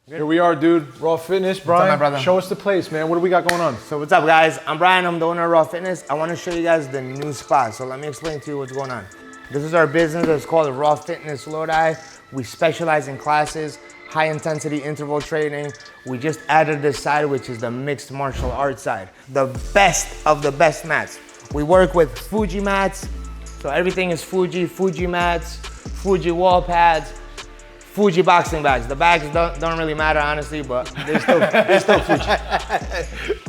Here we are, dude. Raw Fitness, Brian. What's up, my brother? Show us the place, man. What do we got going on? So what's up, guys? I'm Brian. I'm the owner of Raw Fitness. I want to show you guys the new spot. So let me explain to you what's going on. This is our business. It's called Raw Fitness Lodi. We specialize in classes, high intensity interval training. We just added this side, which is the mixed martial arts side. The best of the best mats. We work with Fuji mats. So everything is Fuji mats, Fuji wall pads, Fuji boxing bags. The bags don't really matter, honestly, but they're still Fuji.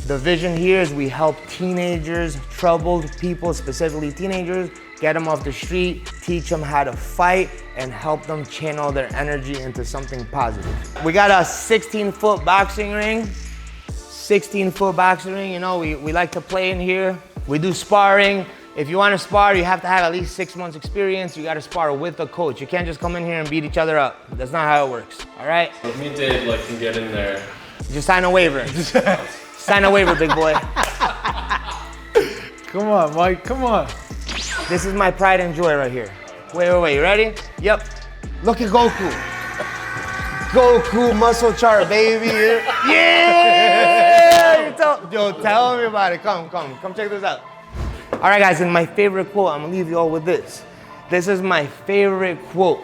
The vision here is we help teenagers, troubled people, specifically teenagers, get them off the street, teach them how to fight, and help them channel their energy into something positive. We got a 16-foot boxing ring. 16-foot boxing ring, you know, we like to play in here. We do sparring. If you want to spar, you have to have at least 6 months experience. You got to spar with a coach. You can't just come in here and beat each other up. That's not how it works, all right? If me and Dave can get in there. Just sign a waiver. Sign a waiver, big boy. Come on, Mike, come on. This is my pride and joy right here. Wait, you ready? Yep. Look at Goku. Goku muscle chart, baby. Yeah! Yo, tell me about it. Come check this out. All right, guys, and my favorite quote, I'm gonna leave you all with this. This is my favorite quote.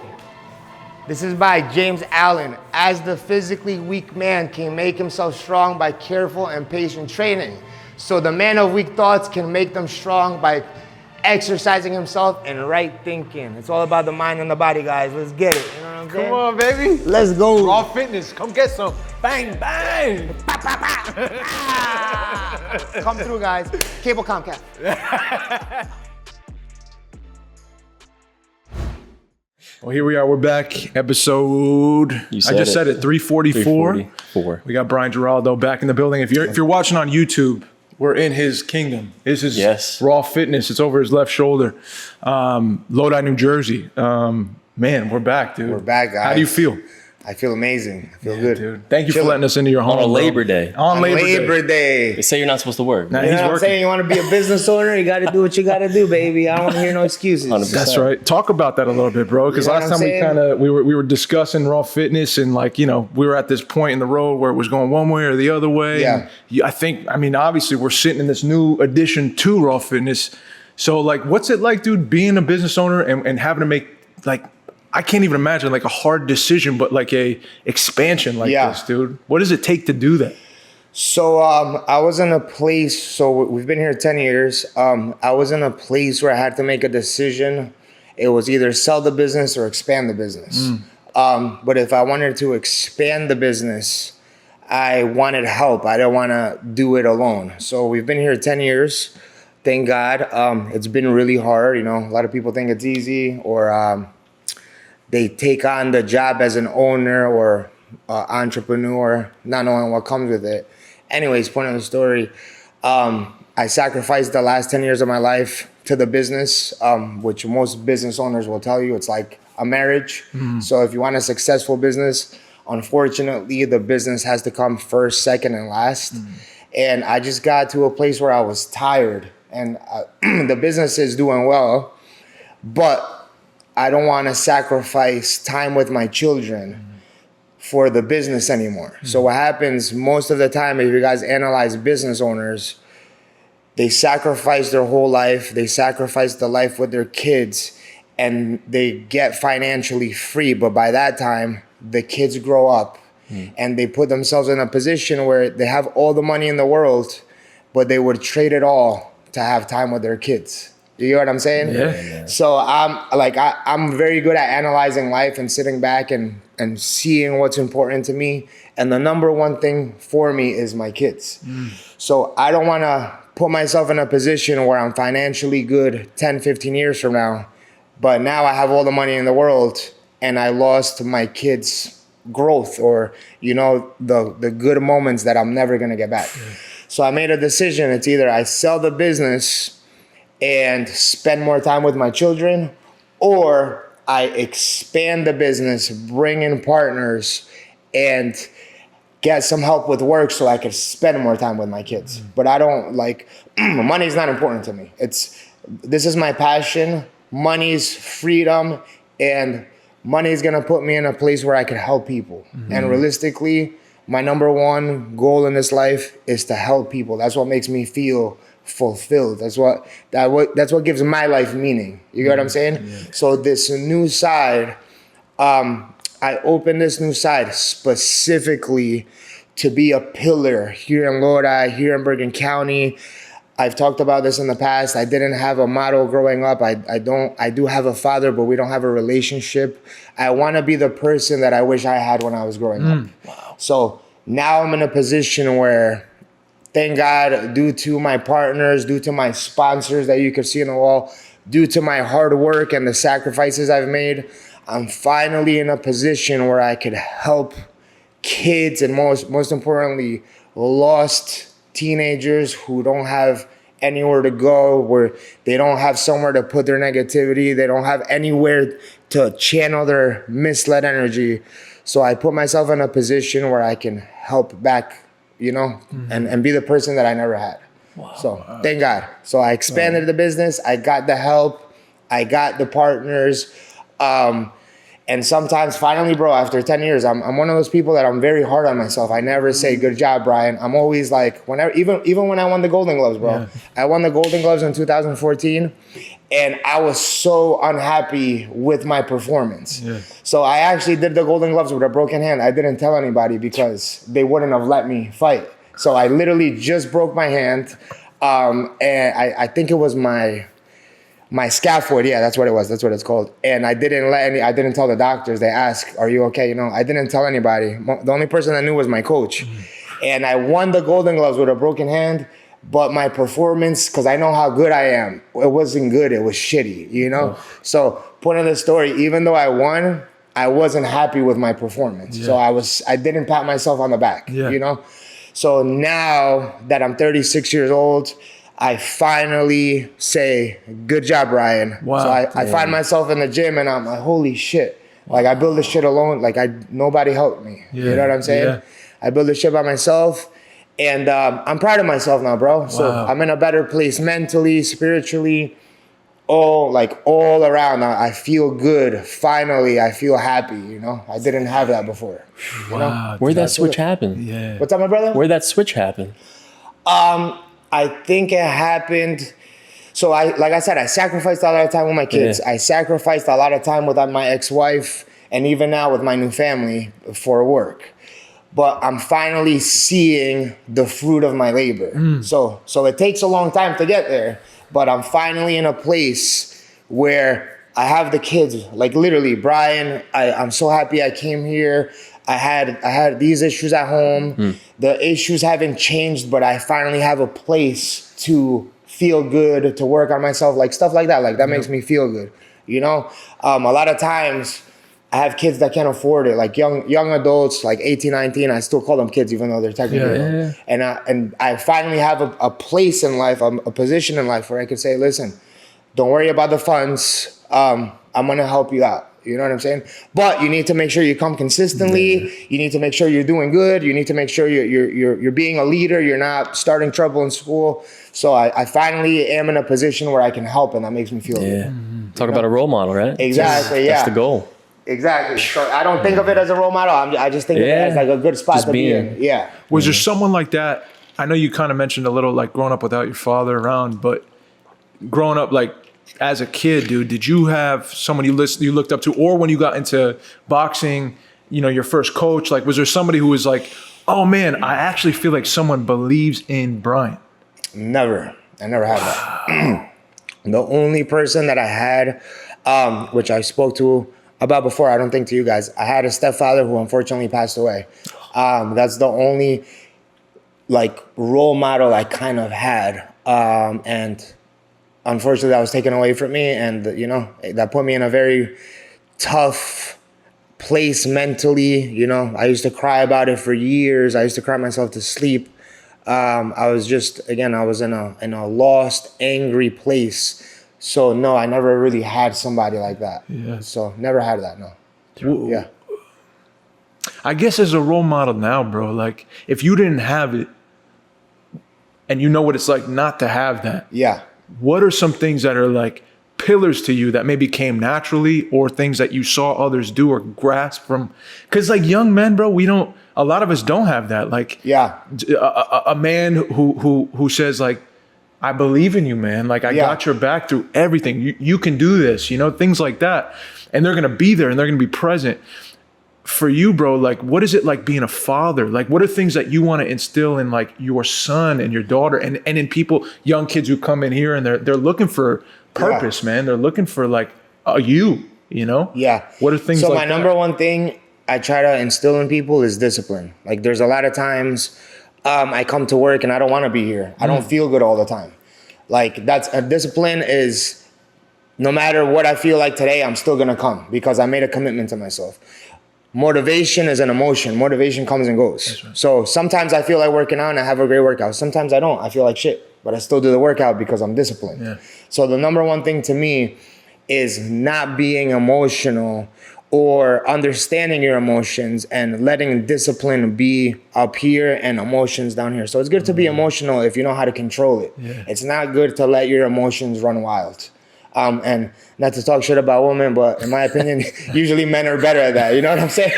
This is by James Allen. As the physically weak man can make himself strong by careful and patient training, so the man of weak thoughts can make them strong by exercising himself and right thinking. It's all about the mind and the body, guys. Let's get it. You know what I'm saying? Come on, baby. Let's go. Raw Fitness, come get some. Bang, bang. Come through, guys. Cable Comcast. Well, here we are. We're back. Episode, I just said it, 344. 344. We got Brian Giraldo back in the building. If you're watching on YouTube, we're in his kingdom. This is Raw Fitness. It's over his left shoulder. Lodi, New Jersey. Man, we're back, dude. We're back, guys. How do you feel? I feel amazing. I feel good. Dude. Thank you for letting us into your home. On a Labor Day. On Labor Day. They say you're not supposed to work. Nah, You know what I'm saying? You want to be a business owner, you got to do what you got to do, baby. I don't want to hear no excuses. 100%. That's right. Talk about that a little bit, bro. Because You know last what time I'm we were discussing Raw Fitness and we were at this point in the road where it was going one way or the other way. Yeah. And obviously we're sitting in this new addition to Raw Fitness. So what's it like, dude, being a business owner and having to make I can't even imagine a hard decision, but a expansion this, dude. What does it take to do that? So I was in a place, so we've been here 10 years. I was in a place where I had to make a decision. It was either sell the business or expand the business. But if I wanted to expand the business, I wanted help. I didn't want to do it alone. So we've been here 10 years. Thank God. It's been really hard. You know, a lot of people think it's easy or they take on the job as an owner or entrepreneur, not knowing what comes with it. Anyways, point of the story, I sacrificed the last 10 years of my life to the business, which most business owners will tell you, it's like a marriage. So if you want a successful business, unfortunately, the business has to come first, second, and last. And I just got to a place where I was tired and the business is doing well, but I don't want to sacrifice time with my children for the business anymore. So what happens most of the time, if you guys analyze business owners, they sacrifice their whole life, they sacrifice the life with their kids, and they get financially free. But by that time, the kids grow up and they put themselves in a position where they have all the money in the world, but they would trade it all to have time with their kids. You know what I'm saying? Yeah. So I'm very good at analyzing life and sitting back and seeing what's important to me. And the number one thing for me is my kids. So I don't want to put myself in a position where I'm financially good 10, 15 years from now. But now I have all the money in the world and I lost my kids' growth or, the good moments that I'm never going to get back. So I made a decision. It's either I sell the business and spend more time with my children, or I expand the business, bring in partners, and get some help with work so I could spend more time with my kids. But I don't money's not important to me. This is my passion. Money's freedom, and money is going to put me in a place where I could help people. And realistically, my number one goal in this life is to help people. That's what makes me feel fulfilled. That's what gives my life meaning. You get what I'm saying? Yeah. So this new side, I opened this new side specifically to be a pillar here in Lodi, here in Bergen County. I've talked about this in the past. I didn't have a model growing up. I do have a father, but we don't have a relationship. I want to be the person that I wish I had when I was growing up. Wow. So now I'm in a position where, thank God, due to my partners, due to my sponsors that you can see on the wall, due to my hard work and the sacrifices I've made, I'm finally in a position where I could help kids and most importantly, lost teenagers who don't have anywhere to go, where they don't have somewhere to put their negativity. They don't have anywhere to channel their misled energy. So I put myself in a position where I can help back, and be the person that I never had. Wow. So thank God. So I expanded the business. I got the help. I got the partners. And sometimes, finally, bro, after 10 years, I'm one of those people that I'm very hard on myself. I never say, good job, Brian. I'm always like, even when I won the Golden Gloves, bro. Yeah. I won the Golden Gloves in 2014, and I was so unhappy with my performance. Yeah. So I actually did the Golden Gloves with a broken hand. I didn't tell anybody because they wouldn't have let me fight. So I literally just broke my hand, and I think it was my scaphoid, yeah, that's what it was. That's what it's called. And I didn't tell the doctors. They asked, are you okay? I didn't tell anybody. The only person that knew was my coach. And I won the Golden Gloves with a broken hand, but my performance, because I know how good I am, it wasn't good. It was shitty, Oh. So, point of the story, even though I won, I wasn't happy with my performance. Yeah. So I didn't pat myself on the back, So now that I'm 36 years old, I finally say, good job, Brian. Wow. So I find myself in the gym and I'm like, holy shit. Like I built this shit alone. Like nobody helped me. Yeah. You know what I'm saying? Yeah. I built this shit by myself. And I'm proud of myself now, bro. Wow. So I'm in a better place mentally, spiritually, all around. I feel good. Finally, I feel happy, I didn't have that before. Wow. Where'd that switch happen? Yeah. What's up, my brother? Where'd that switch happen? I think it happened. So like I said, I sacrificed a lot of time with my kids. Yeah. I sacrificed a lot of time with my ex-wife and even now with my new family for work. But I'm finally seeing the fruit of my labor. So it takes a long time to get there, but I'm finally in a place where I have the kids, like literally, Brian, I'm so happy I came here. I had these issues at home. The issues haven't changed, but I finally have a place to feel good, to work on myself, like stuff like that. Like that makes me feel good, A lot of times I have kids that can't afford it, like young adults, like 18, 19. I still call them kids, even though they're technically old. And I finally have a place in life, a position in life where I can say, listen, don't worry about the funds. I'm gonna help you out. You know what I'm saying? But you need to make sure you come consistently. Yeah. You need to make sure you're doing good. You need to make sure you're being a leader. You're not starting trouble in school. So I finally am in a position where I can help, and that makes me feel good. Talk about a role model, right? Exactly. That's the goal. Exactly. So I don't think of it as a role model. I just think of it as like a good spot to be in. Yeah. Was there someone like that? I know you kind of mentioned a little like growing up without your father around, but growing up like as a kid, dude, did you have someone you looked up to, or when you got into boxing, your first coach, like was there somebody who was like, oh man, I actually feel like someone believes in Brian? Never. I never had that. The only person that I had, which I spoke to about before, I don't think to you guys, I had a stepfather who unfortunately passed away. That's the only like role model I kind of had. And unfortunately, that was taken away from me, and that put me in a very tough place mentally. I used to cry about it for years. I used to cry myself to sleep. I was in a lost, angry place. So no, I never really had somebody like that. Yeah. So never had that. No. Yeah. I guess as a role model now, bro, like if you didn't have it, and you know what it's like not to have that. Yeah. What are some things that are like pillars to you that maybe came naturally, or things that you saw others do or grasp from? Because like young men, bro, a lot of us don't have that. Like, Yeah. a man who says like, I believe in you, man. Like, I got your back through everything. You can do this, things like that. And they're going to be there and they're going to be present. For you, bro, like, what is it like being a father? Like, what are things that you want to instill in like your son and your daughter and in people, young kids who come in here and they're looking for purpose, man. They're looking for like you. Yeah. What are things so like my number one thing I try to instill in people is discipline. Like, there's a lot of times I come to work and I don't want to be here. I don't feel good all the time. Like, that's a discipline is no matter what I feel like today, I'm still going to come because I made a commitment to myself. Motivation is an emotion. Motivation comes and goes. Right. So sometimes I feel like working out and I have a great workout. Sometimes I don't. I feel like shit, but I still do the workout because I'm disciplined. Yeah. So the number one thing to me is not being emotional or understanding your emotions and letting discipline be up here and emotions down here. So it's good to be emotional if you know how to control it. Yeah. It's not good to let your emotions run wild. And not to talk shit about women, but in my opinion, usually men are better at that. You know what I'm saying?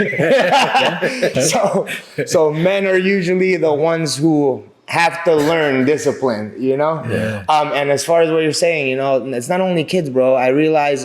So men are usually the ones who have to learn discipline, Yeah. And as far as what you're saying, it's not only kids, bro. I realize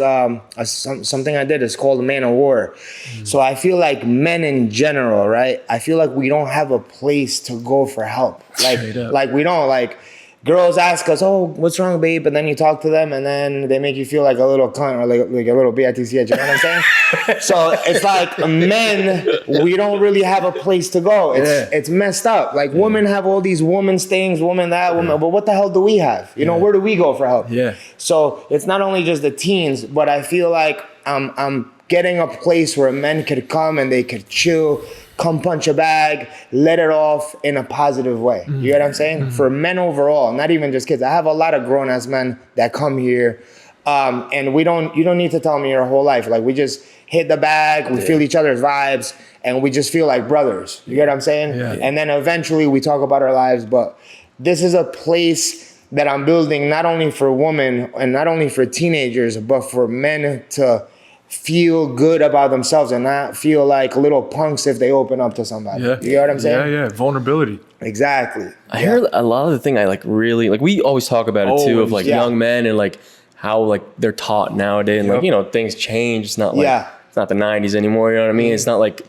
something I did is called Man of War. So I feel like men in general, right? I feel like we don't have a place to go for help. Like we don't like. Girls ask us, oh, what's wrong, babe? And then you talk to them and then they make you feel like a little cunt or like a little BITC, you know what I'm saying? So it's like men, we don't really have a place to go. It's messed up. Like women have all these women's things, woman that, woman, but what the hell do we have? Where do we go for help? Yeah. So it's not only just the teens, but I feel like I'm getting a place where men could come and they could chill, come punch a bag, let it off in a positive way. You get what I'm saying? For men overall, not even just kids. I have a lot of grown-ass men that come here, and you don't need to tell me your whole life. Like, we just hit the bag, we feel each other's vibes, and we just feel like brothers. You get what I'm saying? Yeah. And then eventually we talk about our lives, but this is a place that I'm building not only for women and not only for teenagers, but for men to feel good about themselves and not feel like little punks if they open up to somebody. Yeah. You know what I'm saying? Yeah. Vulnerability. Exactly. I hear a lot of the thing I like really, like we always talk about it too, of like young men and like how like they're taught nowadays and like, things change. It's not like, it's not the 90s anymore. You know what I mean? It's not like,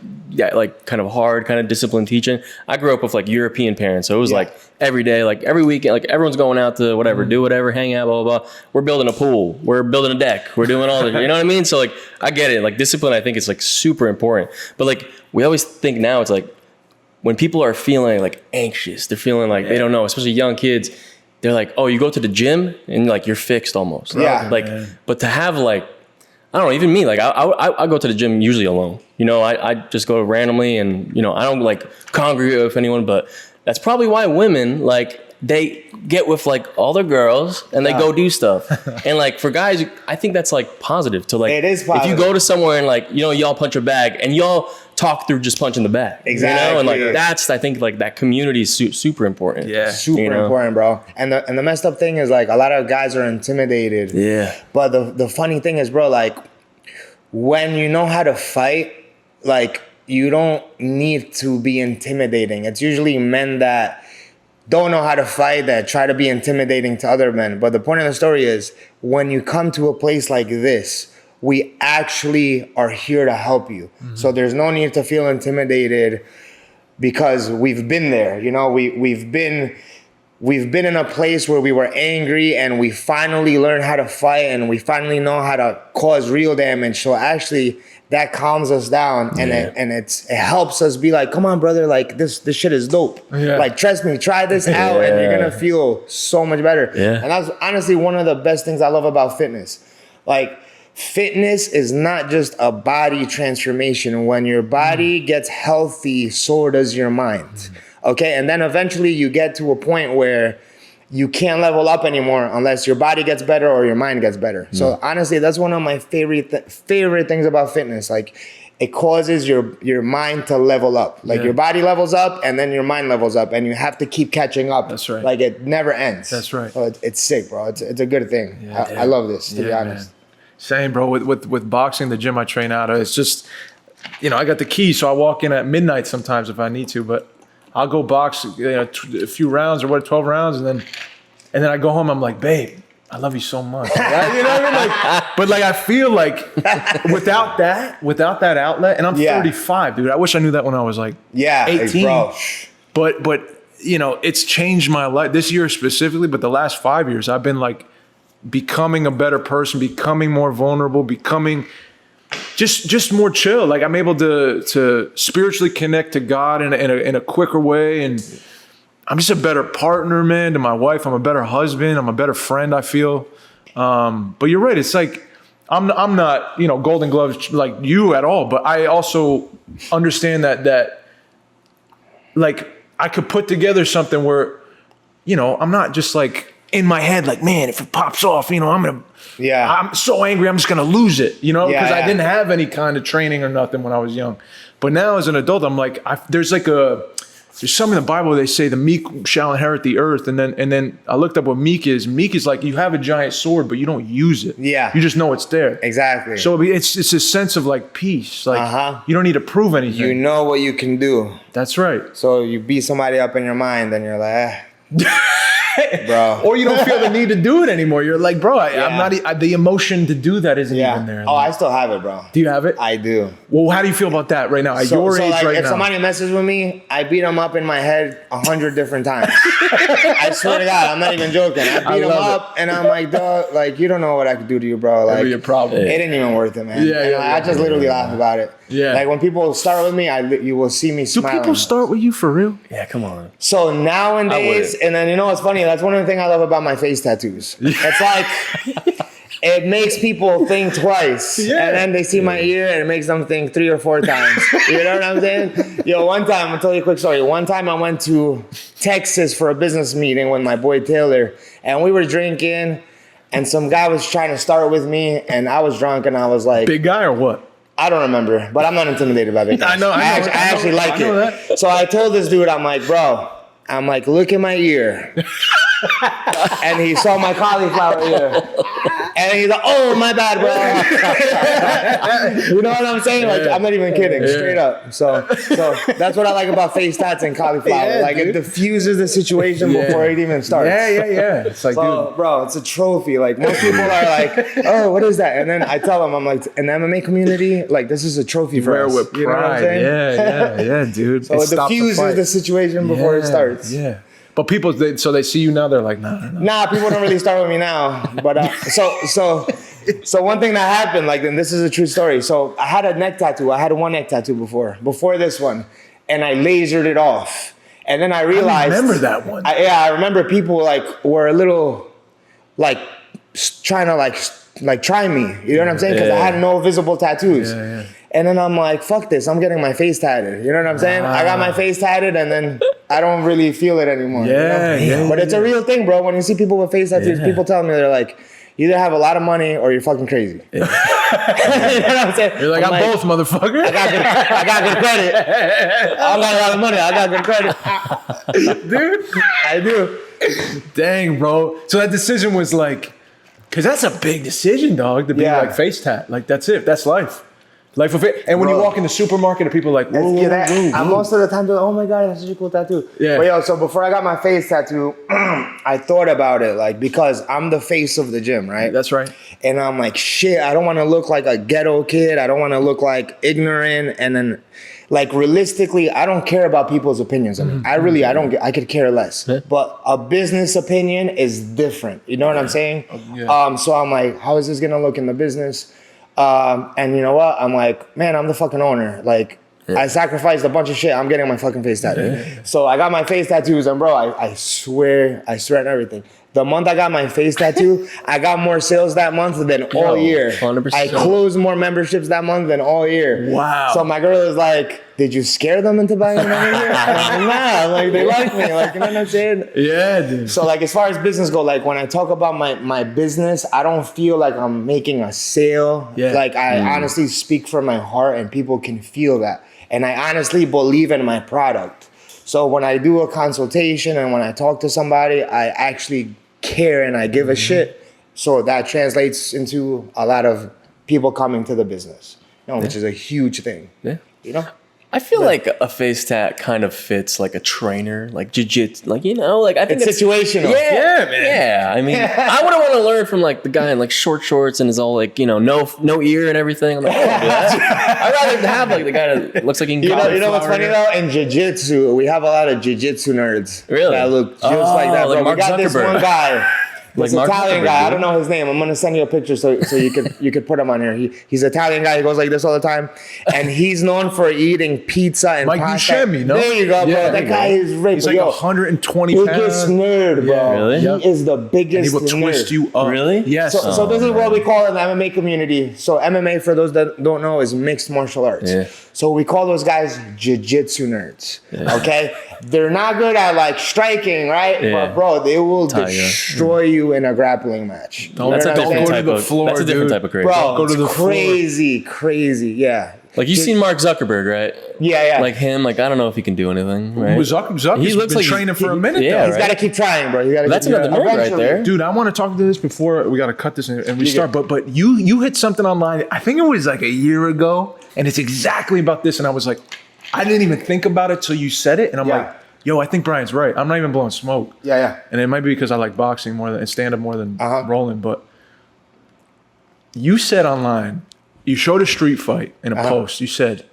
like kind of hard kind of discipline teaching. I grew up with like European parents. So it was like every day, like every weekend, like everyone's going out to whatever, do whatever, hang out, blah, blah, blah. We're building a pool. We're building a deck. We're doing all this, you know what I mean? So like, I get it. Like discipline, I think is like super important. But like, we always think now it's like when people are feeling like anxious, they're feeling like they don't know, especially young kids, they're like, oh, you go to the gym and like you're fixed almost. Yeah. Like, but to have like, I don't know, even me, like I go to the gym usually alone. I just go randomly and, I don't like congregate with anyone, but that's probably why women, like, they get with like all their girls and they go do stuff. And like for guys, I think that's like positive to like, it is positive. If you go to somewhere and like, y'all punch a bag and y'all talk through just punching the bag. Exactly. And like that's, I think like that community is super important. Yeah. Super important, bro. And the messed up thing is like a lot of guys are intimidated. Yeah. But the funny thing is, bro, like when you know how to fight, like you don't need to be intimidating. It's usually men that don't know how to fight that try to be intimidating to other men. But the point of the story is when you come to a place like this, we actually are here to help you. So there's no need to feel intimidated because we've been there. We've been in a place where we were angry and we finally learned how to fight and we finally know how to cause real damage. So actually that calms us down and it helps us be like, come on, brother, like this shit is dope. Yeah. Like, trust me, try this out and you're gonna feel so much better. Yeah. And that's honestly one of the best things I love about fitness. Like, fitness is not just a body transformation. When your body gets healthy, so does your mind. Okay, and then eventually you get to a point where you can't level up anymore unless your body gets better or your mind gets better. So honestly, that's one of my favorite things about fitness. Like, it causes your mind to level up. Like your body levels up and then your mind levels up, and you have to keep catching up. That's right. Like it never ends. That's right. So it's sick, bro. It's a good thing. Yeah, I love this, to be honest. Man. Same, bro. With boxing, the gym I train out of, it's just, I got the key, so I walk in at midnight sometimes if I need to, but I'll go box, a few rounds or 12 rounds, and then I go home. I'm like, babe, I love you so much. Right? You know what I mean? But I feel like without that outlet, and I'm 35, dude. I wish I knew that when I was 18. Bro. But it's changed my life this year specifically. But the last 5 years, I've been becoming a better person, becoming more vulnerable, becoming just more chill. Like I'm able to spiritually connect to God in a quicker way, and I'm just a better partner, man, to my wife. I'm a better husband. I'm a better friend, I feel. But you're right. It's like I'm not, Golden Gloves like you at all. But I also understand that I could put together something where, I'm not just in my head, man, if it pops off, I'm so angry, I'm just gonna lose it, because I didn't have any kind of training or nothing when I was young. But now as an adult, I'm there's something in the Bible they say the meek shall inherit the earth, and then I looked up what meek is. Meek is you have a giant sword, but you don't use it. Yeah, you just know it's there. Exactly. So it's a sense of peace. You don't need to prove anything. You know what you can do. That's right. So you beat somebody up in your mind, and you're like, bro. Or you don't feel the need to do it anymore. You're like, bro, I'm not. The emotion to do that isn't even there. Oh, I still have it, bro. Do you have it? I do. Well, how do you feel about that right now? At your age right now. If somebody messes with me, I beat them up in my head 100 different times. I swear to God, I'm not even joking. I beat them up, and I'm like, dog, you don't know what I could do to you, bro. That'd be a problem. It ain't even worth it, man. I just literally laugh about it. Yeah. When people start with me, you will see me smiling. Do people start with you for real? Yeah, come on. So nowadays, and then what's funny? That's one of the things I love about my face tattoos. It's it makes people think twice, and then they see my ear, and it makes them think 3 or 4 times. You know what I'm saying? One time, I'll tell you a quick story. One time I went to Texas for a business meeting with my boy Taylor, and we were drinking, and some guy was trying to start with me, and I was drunk, and I was like... Big guy or what? I don't remember, but I'm not intimidated by big guys. I know. I actually like it. That. So I told this dude, I'm like, bro, look at my ear. And he saw my cauliflower ear. And he's like, oh, my bad, bro. You know what I'm saying? I'm not even kidding, straight up. So that's what I like about face tats and cauliflower. It diffuses the situation before it even starts. Yeah. It's dude. Bro, it's a trophy. Most people are like, oh, what is that? And then I tell them, I'm like, in the MMA community, this is a trophy for us. With pride. You know what I'm saying? Yeah, dude. So it diffuses the situation before it starts. Yeah. But people, they see you now, they're like, nah. Nah, people don't really start with me now. But so one thing that happened, and this is a true story. So I had a neck tattoo. I had one neck tattoo before this one, and I lasered it off. And then I realized. I remember that one. I remember people were a little trying to try me. You know what I'm saying? Because I had no visible tattoos. Yeah. And then I'm like, fuck this, I'm getting my face tatted. You know what I'm saying? I got my face tatted, and then I don't really feel it anymore. Yeah. But it's a real thing, bro. When you see people with face tattoos, people tell me, they're like, you either have a lot of money or you're fucking crazy. Yeah. You know what I'm saying? You're like, I'm both, motherfucker. I got good credit. I don't got a lot of money. I got good credit. Dude. I do. Dang, bro. So that decision was because that's a big decision, dog, to be face tat. That's it. That's life. Life of it. And when you walk in the supermarket, people are like, whoa. Most of the time, they're like, oh my God, that's such a cool tattoo. Yeah. But so before I got my face tattoo, I thought about it, because I'm the face of the gym, right? That's right. And I'm like, shit, I don't want to look like a ghetto kid. I don't want to look ignorant. And then, realistically, I don't care about people's opinions of me. I could care less. Yeah. But a business opinion is different. You know what I'm saying? Yeah. So I'm like, how is this going to look in the business? And you know what? I'm like, man, I'm the fucking owner. I sacrificed a bunch of shit. I'm getting my fucking face tattooed. Yeah. So I got my face tattoos, and bro, I swear on everything. The month I got my face tattoo, I got more sales that month than all year. 100%. I closed more memberships that month than all year. Wow. So my girl is like, did you scare them into buying a membership? I'm like, nah, like they like me. Like, you know what I'm saying? Yeah, dude. So like as far as business go, like when I talk about my business, I don't feel like I'm making a sale. Yeah. Like I honestly speak from my heart and people can feel that. And I honestly believe in my product. So when I do a consultation and when I talk to somebody, I actually care and I give a shit. So that translates into a lot of people coming to the business, you know, which is a huge thing. Yeah. You know? I feel like a face tat kind of fits like a trainer, like jiu-jitsu, like, you know, like I think It's situational. Yeah, man. Yeah, I mean, I wouldn't want to learn from like the guy in like short shorts and is all like, you know, no ear and everything. I'm like, I don't do that. I'd rather have like the guy that looks like he can You know what's funny though? In jiu-jitsu, we have a lot of jiu-jitsu nerds. Really? That look just like that, bro. like Mark we got this Zuckerberg. one guy. This Mark Italian Zuckerberg, guy, I dude. don't know his name. I'm gonna send you a picture so you could put him on here. He's an Italian guy. He goes like this all the time, and he's known for eating pizza and Mike pasta. Buscemi, no? There you go, bro. Yeah, That guy is ripped. He's like 120 biggest pounds. nerd, bro. Yeah. Really? He Yep. is the And biggest he will twist nerd. you up. Really? Yes. So this is what we call in the MMA community. So MMA, for those that don't know, is mixed martial arts. Yeah. So we call those guys jiu-jitsu nerds. Okay? They're not good at like striking, right? Yeah. But bro, they will Tiger. destroy you in a grappling match. Don't That's a Don't different go to type the of floor, That's a different dude. type of crazy. Bro, Go to the it's floor. crazy, yeah. Like you've seen Mark Zuckerberg, right? Yeah. Like him, like I don't know if he can do anything, right? Zucker's He looks been like training for a minute, yeah, though. He's right? gotta keep trying, bro. You gotta That's keep, another nerd right eventually. there. Dude, I want to talk to this before we got to cut this and we start. But you hit something online. I think it was like a year ago, and it's exactly about this. And I was like, I didn't even think about it till you said it, and I'm like, yo, I think Brian's right. I'm not even blowing smoke. Yeah. And it might be because I like boxing more than and stand up more than rolling. But you said online, you showed a street fight in a post. You said,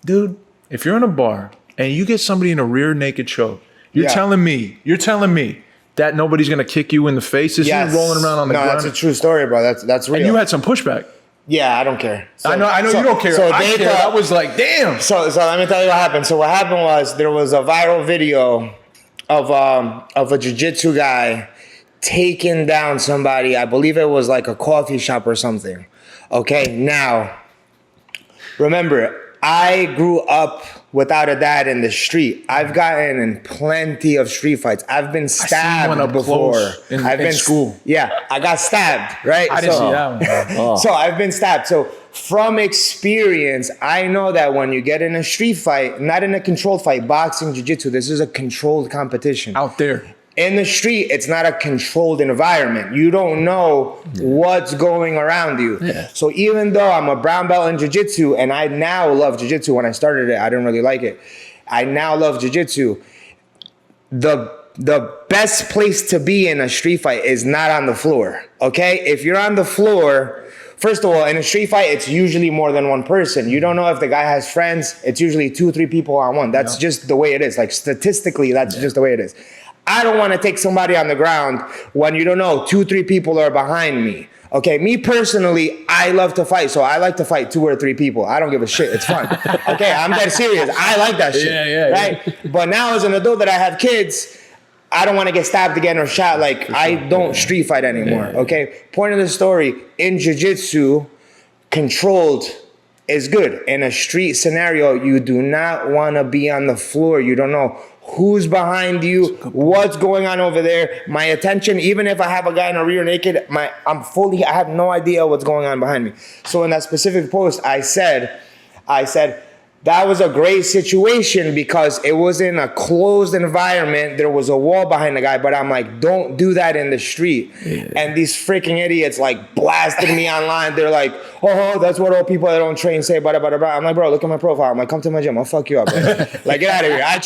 dude, if you're in a bar and you get somebody in a rear naked choke, you're telling me that nobody's gonna kick you in the face. This is rolling around on the ground. No, that's a true story, bro. That's real. And you had some pushback. Yeah, I don't care. I know you don't care. So I they care. thought- I was like, damn. So let me tell you what happened. So what happened was there was a viral video of a jiu-jitsu guy taking down somebody. I believe it was like a coffee shop or something. Okay, now remember, I grew up without a dad in the street. I've gotten in plenty of street fights. I've been stabbed one up before. close in I've been school. Yeah, I got stabbed. Right. I didn't see that one. So I've been stabbed. So from experience, I know that when you get in a street fight, not in a controlled fight, boxing, jiu-jitsu, this is a controlled competition. Out there. In the street, it's not a controlled environment. You don't know what's going around you. Yeah. So even though I'm a brown belt in jiu-jitsu, and I now love jiu-jitsu, when I started it, I didn't really like it. I now love jiu-jitsu. The best place to be in a street fight is not on the floor, okay? If you're on the floor, first of all, in a street fight, it's usually more than one person. You don't know if the guy has friends. It's usually 2-3 people on one. That's just the way it is. Like statistically, that's just the way it is. I don't want to take somebody on the ground when you don't know 2-3 people are behind me. Okay, me personally, I love to fight, so I like to fight 2 or 3 people. I don't give a shit. It's fun. Okay, I'm dead serious. I like that shit. Right? But now as an adult that I have kids, I don't want to get stabbed again or shot. Like, I don't street fight anymore. Okay, point of the story, in jiu-jitsu, controlled is good. In a street scenario, you do not want to be on the floor. You don't know who's behind you, what's going on over there. My attention, even if I have a guy in a rear naked, I have no idea what's going on behind me. So in that specific post, I said, that was a great situation because it was in a closed environment. There was a wall behind the guy, but I'm like, don't do that in the street. Yeah. And these freaking idiots like blasted me online. They're like, oh, that's what all people that don't train say, blah, blah, blah, blah. I'm like, bro, look at my profile. I'm like, come to my gym. I'll fuck you up, bro. Like, get out of here. I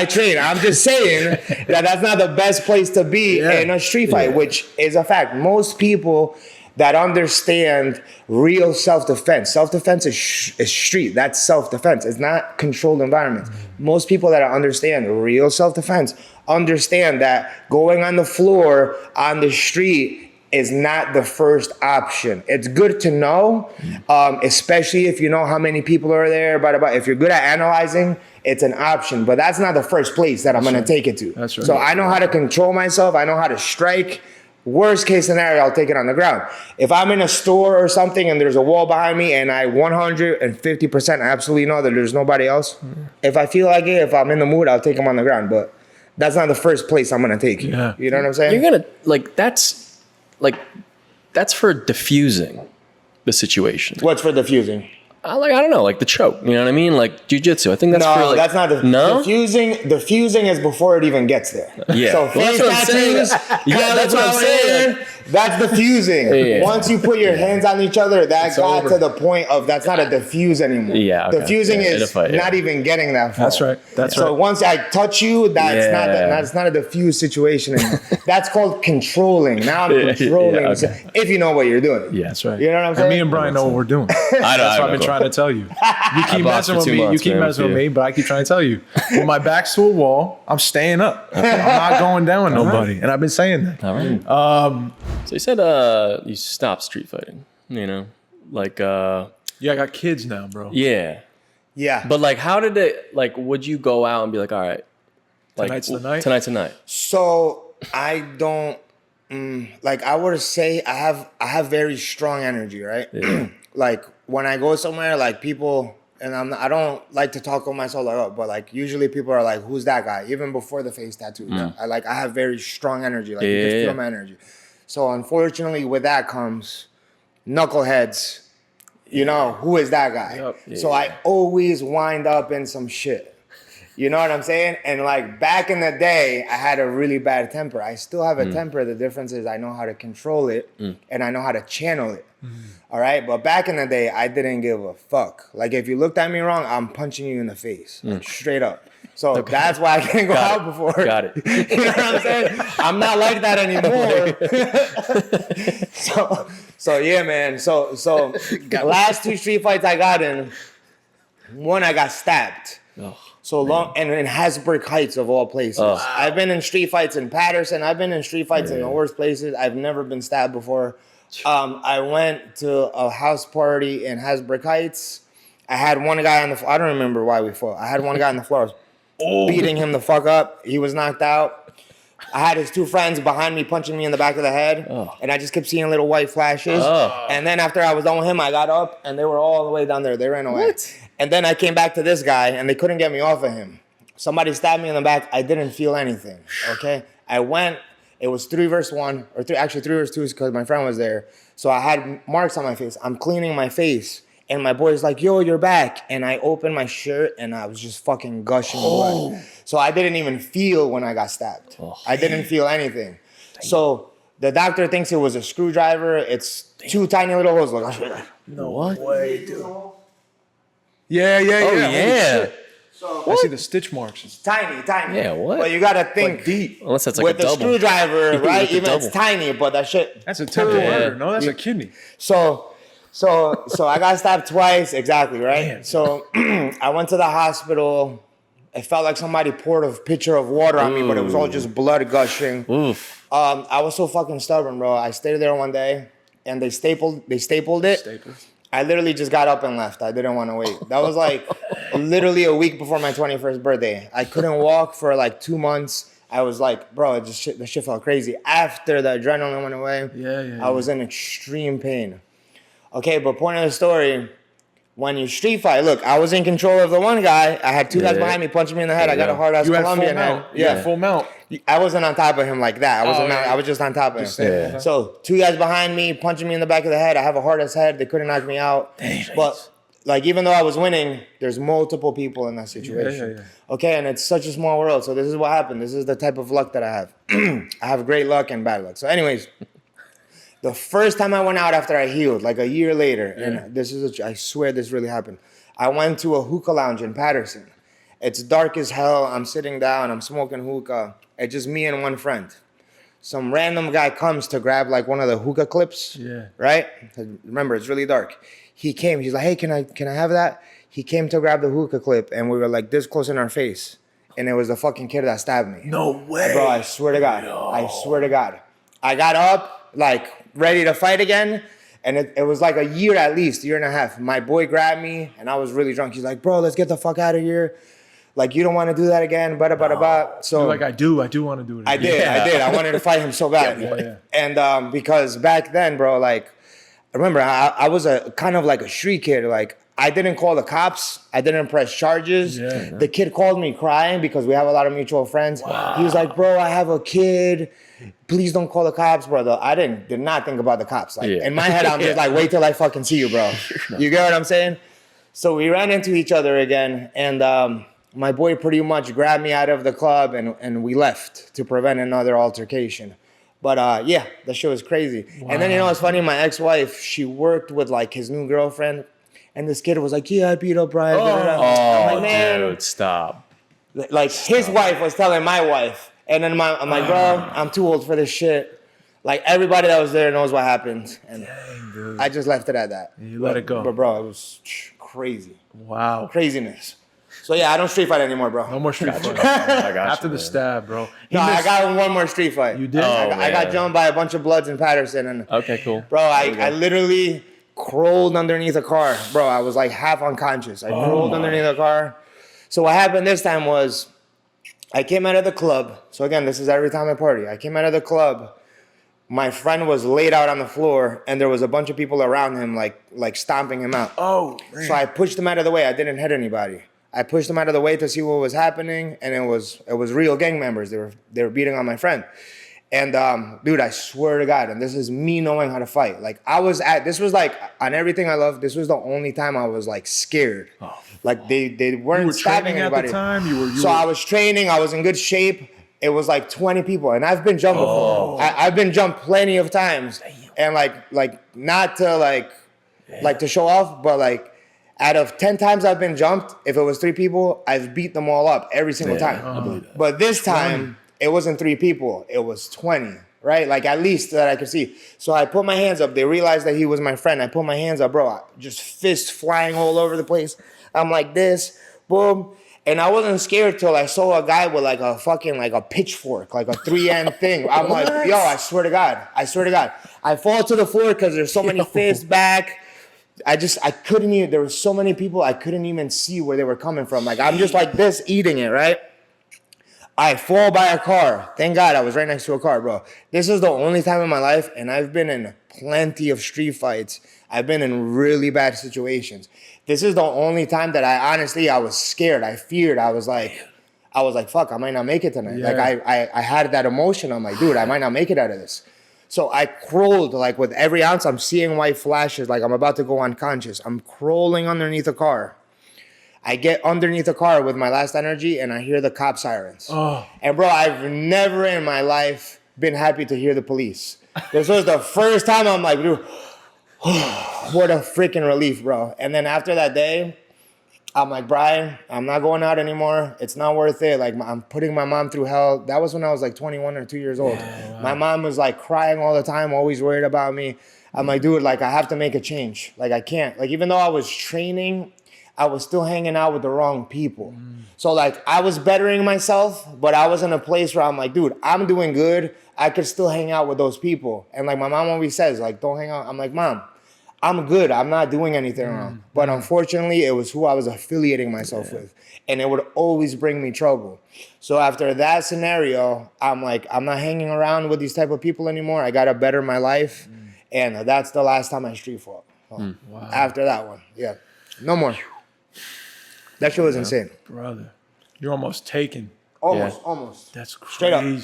train. I'm just saying that that's not the best place to be in a street fight, which is a fact. Most people that understand real self-defense. Self-defense is street. That's self-defense. It's not controlled environments. Most people that understand real self-defense understand that going on the floor, on the street, is not the first option. It's good to know, especially if you know how many people are there. But if you're good at analyzing, it's an option. But that's not the first place that I'm going to take it to. That's right. So I know how to control myself. I know how to strike. Worst case scenario, I'll take it on the ground. If I'm in a store or something and there's a wall behind me and I 150% absolutely know that there's nobody else, if I feel like it, if I'm in the mood, I'll take them on the ground. But that's not the first place I'm going to take you. Yeah. You know what I'm saying? You're going to, that's for diffusing the situation. What's for diffusing? I don't know, like the choke. You know what I mean? Like jujitsu. I think that's for like, that's not the diffusing. Diffusing is before it even gets there. Yeah. So face tattoos. That's what I'm saying. That's diffusing. Yeah. Once you put your hands on each other, that got to the point of that's not a diffuse anymore. Yeah. Okay. Diffusing is not even getting that far. That's right. That's right. So once I touch you, that's not a diffuse situation anymore. That's called controlling. Now I'm controlling. Okay. If you know what you're doing. Yeah, that's right. You know what I'm saying? And me and Brian know what we're doing. That's what I've been trying to tell you. You keep messing with me. You keep messing with me, but I keep trying to tell you. When my back's to a wall, I'm staying up. I'm not going down with nobody. And I've been saying that. All right. So you said you stopped street fighting, you know? Like yeah, I got kids now, bro. Yeah. Yeah. But like how did it would you go out and be like, all right, like Tonight's the night? Tonight's the night. So I don't I would say I have very strong energy, right? Yeah. Like when I go somewhere, like people, and I don't like to talk on myself like, but like usually people are like, who's that guy? Even before the face tattoos, I have very strong energy. Like you just feel my energy. So unfortunately, with that comes knuckleheads. You know, who is that guy? Yep. Yeah. So I always wind up in some shit. You know what I'm saying? And like back in the day, I had a really bad temper. I still have a temper. The difference is I know how to control it and I know how to channel it. All right? But back in the day, I didn't give a fuck. Like if you looked at me wrong, I'm punching you in the face. Like straight up. So that's why I couldn't go out before. Got it. You know what I'm saying? I'm not like that anymore. So yeah, man. So the last 2 street fights I got in, one I got stabbed. Oh, so long, and in Hasbrook Heights of all places. I've been in street fights in Patterson. I've been in street fights in the worst places. I've never been stabbed before. I went to a house party in Hasbrook Heights. I had one guy on the floor. I don't remember why we fought. I had one guy on the floor. I was beating him the fuck up. He was knocked out. I had his 2 friends behind me punching me in the back of the head. And I just kept seeing little white flashes. And then after I was done with him, I got up and they were all the way down there. They ran away. What? And then I came back to this guy and they couldn't get me off of him. Somebody stabbed me in the back. I didn't feel anything. Okay? I went. It was 3 versus 1. Or 3 versus 2 because my friend was there. So I had marks on my face. I'm cleaning my face. And my boy's like, yo, you're back. And I opened my shirt and I was just fucking gushing blood. So I didn't even feel when I got stabbed. I didn't feel anything. So the doctor thinks it was a screwdriver. It's 2 tiny little holes. Like, no way, dude. Yeah. Oh, yeah. So I see the stitch marks. It's tiny. Yeah, what? But you gotta think deep. Unless that's like with a the double. screwdriver, right? With the Even it's double. tiny, but that shit. That's attempted murder. No, that's a kidney. So I got stabbed twice, exactly, right? Damn. So I went to the hospital. It felt like somebody poured a pitcher of water on me, but it was all just blood gushing. Oof. I was so fucking stubborn, bro. I stayed there one day, and they stapled it. I literally just got up and left. I didn't want to wait. That was like literally a week before my 21st birthday. I couldn't walk for like 2 months. I was like, bro, the shit felt crazy. After the adrenaline went away, I was in extreme pain. Okay, but point of the story, when you street fight, look, I was in control of the one guy. I had 2 guys behind me punching me in the head. I got a hard-ass Colombian head. Yeah, full mount. I wasn't on top of him like that. I was just on top of him. Yeah. So 2 guys behind me punching me in the back of the head. I have a hard-ass head. They couldn't knock me out. But like even though I was winning, there's multiple people in that situation. Okay, and it's such a small world. So this is what happened. This is the type of luck that I have. I have great luck and bad luck. So anyways, the first time I went out after I healed, like a year later, and I swear this really happened. I went to a hookah lounge in Patterson. It's dark as hell. I'm sitting down. I'm smoking hookah. It's just me and one friend. Some random guy comes to grab like one of the hookah clips. Right? Remember, it's really dark. He came. He's like, hey, can I have that? He came to grab the hookah clip, and we were like this close in our face. And it was the fucking kid that stabbed me. No way. Bro, I swear to God. I swear to God. I got up, like, ready to fight again. And it was like a year at least, year and a half. My boy grabbed me and I was really drunk. He's like, bro, let's get the fuck out of here. Like, you don't want to do that again, So you're like, I do want to do it again. I did. I wanted to fight him so bad. Yeah. And because back then, bro, like, I remember I was a kind of like a street kid. Like, I didn't call the cops. I didn't press charges. Yeah. The kid called me crying because we have a lot of mutual friends. Wow. He was like, bro, I have a kid. Please don't call the cops, brother. I did not think about the cops. Like, in my head, I'm just like, wait till I fucking see you, bro. You get what I'm saying? So we ran into each other again. And my boy pretty much grabbed me out of the club and we left to prevent another altercation. But yeah, that shit was crazy. Wow. And then, you know, it's funny, my ex-wife, she worked with like his new girlfriend. And this kid was like, yeah, I beat up Brian. I'm like, man, dude, stop. Like, his wife was telling my wife. And then I'm like, bro, I'm too old for this shit. Like, everybody that was there knows what happened. And dang, dude. I just left it at that. You let it go. But bro, it was crazy. Wow. Craziness. So yeah, I don't street fight anymore, bro. No more street fight. After the stab, bro. I got one more street fight. You did? I got jumped by a bunch of Bloods in Patterson. And okay, cool. Bro, I literally crawled underneath a car. Bro, I was like half unconscious. I crawled underneath a car. So what happened this time was I came out of the club. So again, this is every time I party. I came out of the club. My friend was laid out on the floor, and there was a bunch of people around him, like stomping him out. Oh, man. So I pushed him out of the way. I didn't hit anybody. I pushed him out of the way to see what was happening, and it was real gang members. They were beating on my friend. And dude, I swear to God, and this is me knowing how to fight. Like, this was like on everything I love. This was the only time I was like scared. Oh, like they weren't stabbing anybody. At the time? So I was training. I was in good shape. It was like 20 people, and I've been jumped before. I've been jumped plenty of times, and like not to like to show off, but like out of 10 times I've been jumped, if it was 3 people, I've beat them all up every single time. I believe that. But this time, it wasn't 3 people, it was 20, right? Like, at least that I could see. So I put my hands up. They realized that he was my friend. I put my hands up, bro. Just fists flying all over the place. I'm like this, boom. And I wasn't scared till I saw a guy with like a fucking, like a pitchfork, like a 3-end thing. I'm like, yo, I swear to God. I fall to the floor because there's so many fists back. I couldn't even, there were so many people, I couldn't even see where they were coming from. Like, I'm just like this, eating it, right? I fall by a car. Thank God I was right next to a car, bro. This is the only time in my life, and I've been in plenty of street fights. I've been in really bad situations. This is the only time that I was scared. I feared. I was like, fuck, I might not make it tonight. Yeah. Like, I had that emotion. I'm like, dude, I might not make it out of this. So I crawled, like, with every ounce. I'm seeing white flashes, like I'm about to go unconscious. I'm crawling underneath a car. I get underneath the car with my last energy, and I hear the cop sirens. Oh. And bro, I've never in my life been happy to hear the police. This was the first time I'm like, dude, what a freaking relief, bro. And then after that day, I'm like, Brian, I'm not going out anymore. It's not worth it. Like, I'm putting my mom through hell. That was when I was like 21 or 2 years old. Yeah, wow. My mom was like crying all the time, always worried about me. I'm like, dude, like, I have to make a change. Like, I can't. Like, even though I was training, I was still hanging out with the wrong people. So like, I was bettering myself, but I was in a place where I'm like, dude, I'm doing good. I could still hang out with those people. And like, my mom always says, like, don't hang out. I'm like, Mom, I'm good. I'm not doing anything wrong. But unfortunately, it was who I was affiliating myself with. And it would always bring me trouble. So after that scenario, I'm like, I'm not hanging around with these type of people anymore. I got to better my life. And that's the last time I street fought. So wow. After that one, yeah. No more. That shit was insane. Brother, you're almost taken. Almost. That's crazy. Straight up.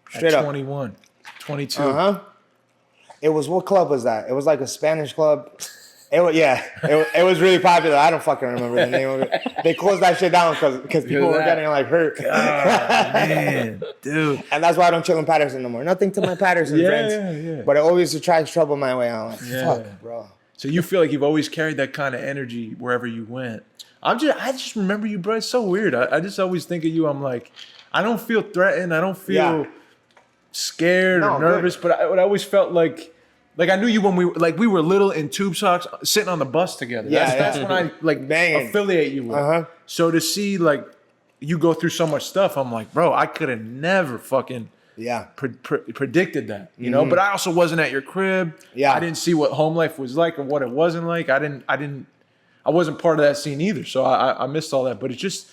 Straight At up. 21, 22. Uh-huh. It was, what club was that? It was like a Spanish club. It was really popular. I don't fucking remember the name of it. They closed that shit down because people were getting like hurt. Oh, man, dude. And that's why I don't chill in Patterson no more. Nothing to my Patterson friends. Yeah. But it always attracts trouble my way. I'm like, fuck, bro. So you feel like you've always carried that kind of energy wherever you went. I just remember you, bro. It's so weird. I just always think of you. I'm like, I don't feel threatened. I don't feel scared or nervous. Good. But I always felt like I knew you when we were little in tube socks, sitting on the bus together. That's when I affiliate you with. So to see like you go through so much stuff, I'm like, bro, I could have never fucking predicted that, you know. But I also wasn't at your crib. Yeah. I didn't see what home life was like or what it wasn't like. I wasn't part of that scene either, so I missed all that. But it's just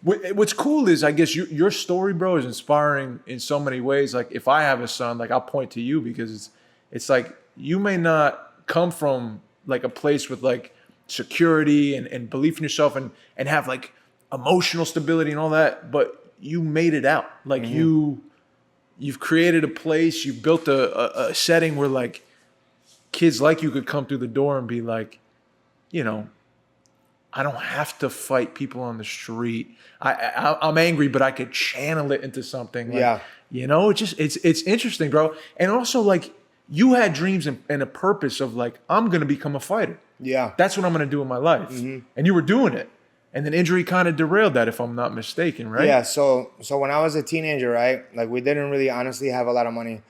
what's cool is, I guess, your story, bro, is inspiring in so many ways. Like, if I have a son, like, I'll point to you, because it's like, you may not come from like a place with like security and belief in yourself and have like emotional stability and all that, but you made it out. Like, you've created a place, you've built a setting where like kids like you could come through the door and be like, you know, I don't have to fight people on the street. I'm angry, but I could channel it into something. Like, you know, it's interesting, bro. And also, like, you had dreams and a purpose of like, I'm going to become a fighter. Yeah. That's what I'm going to do in my life. And you were doing it. And then injury kind of derailed that, if I'm not mistaken, right? Yeah. So when I was a teenager, right, like, we didn't really honestly have a lot of money.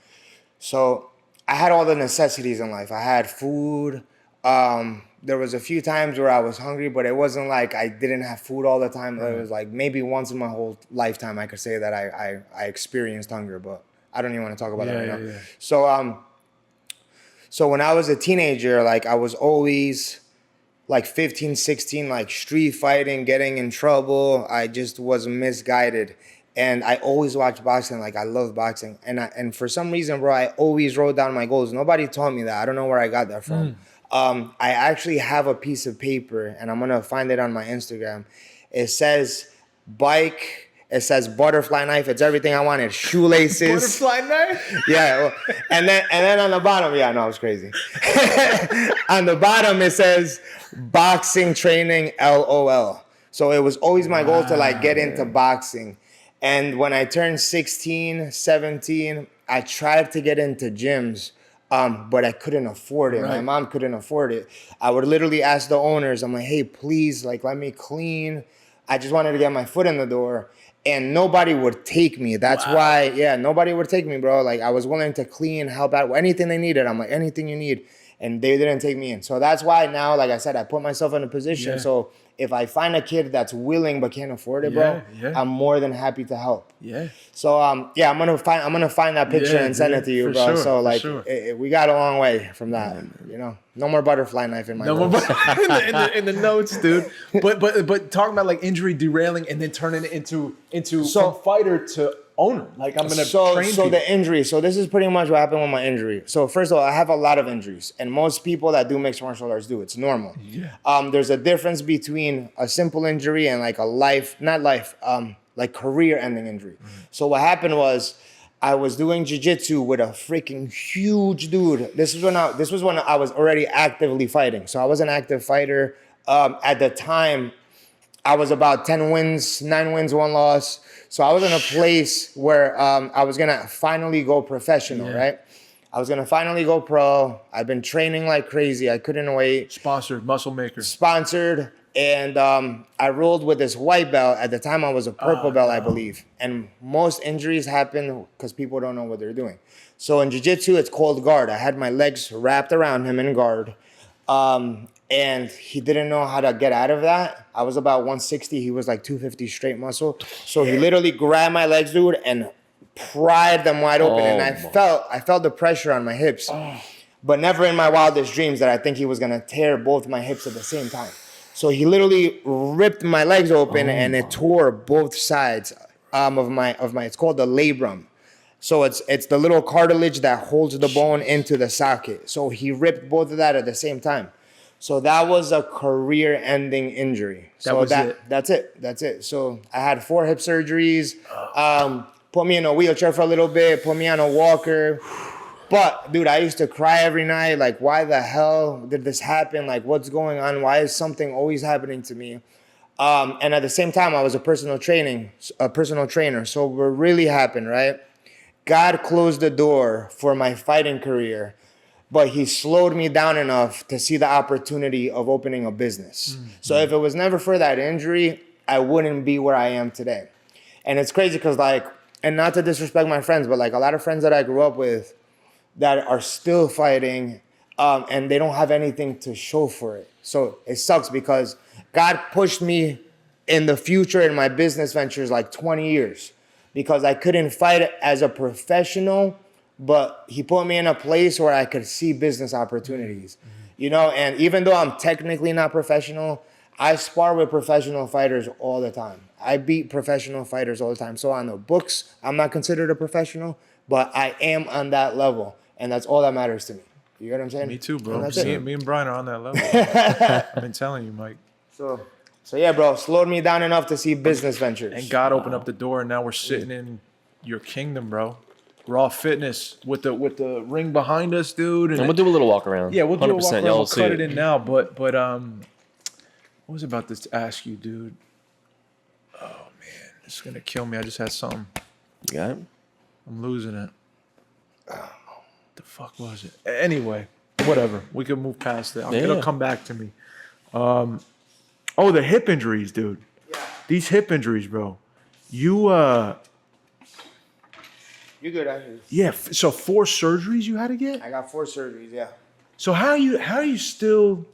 So I had all the necessities in life. I had food. There was a few times where I was hungry, but it wasn't like I didn't have food all the time. It was like maybe once in my whole lifetime I could say that I experienced hunger, but I don't even want to talk about that right now. Yeah. So when I was a teenager, like, I was always like 15, 16, like street fighting, getting in trouble. I just was misguided. And I always watched boxing. Like, I love boxing. And for some reason, bro, I always wrote down my goals. Nobody taught me that. I don't know where I got that from. I actually have a piece of paper, and I'm going to find it on my Instagram. It says bike. It says butterfly knife. It's everything I wanted. Shoelaces. Butterfly knife? Yeah. Well, and then on the bottom, yeah, no, I was crazy. On the bottom, it says boxing training, LOL. So it was always my goal to like get into boxing. And when I turned 16, 17, I tried to get into gyms, but I couldn't afford it. Right. My mom couldn't afford it. I would literally ask the owners, I'm like, hey, please, like, let me clean. I just wanted to get my foot in the door. And nobody would take me. That's why, nobody would take me, bro. Like, I was willing to clean, help out, anything they needed. I'm like, anything you need. And they didn't take me in. So that's why now, like I said, I put myself in a position. So if I find a kid that's willing but can't afford it, bro, I'm more than happy to help. So I'm gonna find that picture and send it to you, bro. Sure, so like, we got a long way from that. You know, no more butterfly knife in my notes. in the notes, dude. But talking about like injury derailing and then turning it into from fighter to owner. Like, I'm gonna train people. The injury. So this is pretty much what happened with my injury. So first of all, I have a lot of injuries, and most people that do mixed martial arts do. It's normal. There's a difference between a simple injury and like like career-ending injury. So what happened was, I was doing jiu-jitsu with a freaking huge dude. This was when I was already actively fighting. So I was an active fighter. At the time, I was about 10 wins, 9 wins, 1 loss. So I was in a place where I was going to finally go professional, right? I was going to finally go pro. I've been training like crazy. I couldn't wait. Sponsored, Muscle Maker. Sponsored. And I rolled with this white belt. At the time, I was a purple belt, I believe. And most injuries happen because people don't know what they're doing. So in jiu-jitsu, it's called guard. I had my legs wrapped around him in guard. And he didn't know how to get out of that. I was about 160. He was like 250 straight muscle. So he literally grabbed my legs, dude, and pried them wide open. And I felt the pressure on my hips. But never in my wildest dreams that I think he was going to tear both my hips at the same time. So he literally ripped my legs open and it tore both sides of my. It's called the labrum. So it's the little cartilage that holds the bone into the socket. So he ripped both of that at the same time. So that was a career-ending injury. So that's it. So I had 4 hip surgeries. Put me in a wheelchair for a little bit. Put me on a walker. But, dude, I used to cry every night. Like, why the hell did this happen? Like, what's going on? Why is something always happening to me? And at the same time, I was a personal trainer. So what really happened, right? God closed the door for my fighting career, but he slowed me down enough to see the opportunity of opening a business. So if it was never for that injury, I wouldn't be where I am today. And it's crazy because, like, and not to disrespect my friends, but like a lot of friends that I grew up with that are still fighting, and they don't have anything to show for it. So it sucks because God pushed me in the future in my business ventures like 20 years. because I couldn't fight as a professional, but he put me in a place where I could see business opportunities, you know, and even though I'm technically not professional, I spar with professional fighters all the time. I beat professional fighters all the time. So on the books, I'm not considered a professional, but I am on that level, and that's all that matters to me. You get what I'm saying? Me too, bro. And Me and Brian are on that level. I've been telling you, Mike. So yeah, bro, slowed me down enough to see business ventures. And God opened up the door, and now we're sitting in your kingdom, bro. Raw Fitness with the ring behind us, dude. And we'll do a little walk around. Yeah, we'll do a walk around. We'll cut it in now. But what was I about to ask you, dude? Oh man, this is gonna kill me. I just had something. You got it? I'm losing it. What the fuck was it? Anyway, whatever. We can move past it. It'll come back to me. Oh, the hip injuries, dude. Yeah. These hip injuries, bro. You good, actually. Yeah. So 4 surgeries you had to get? I got 4 surgeries, yeah. So how are you still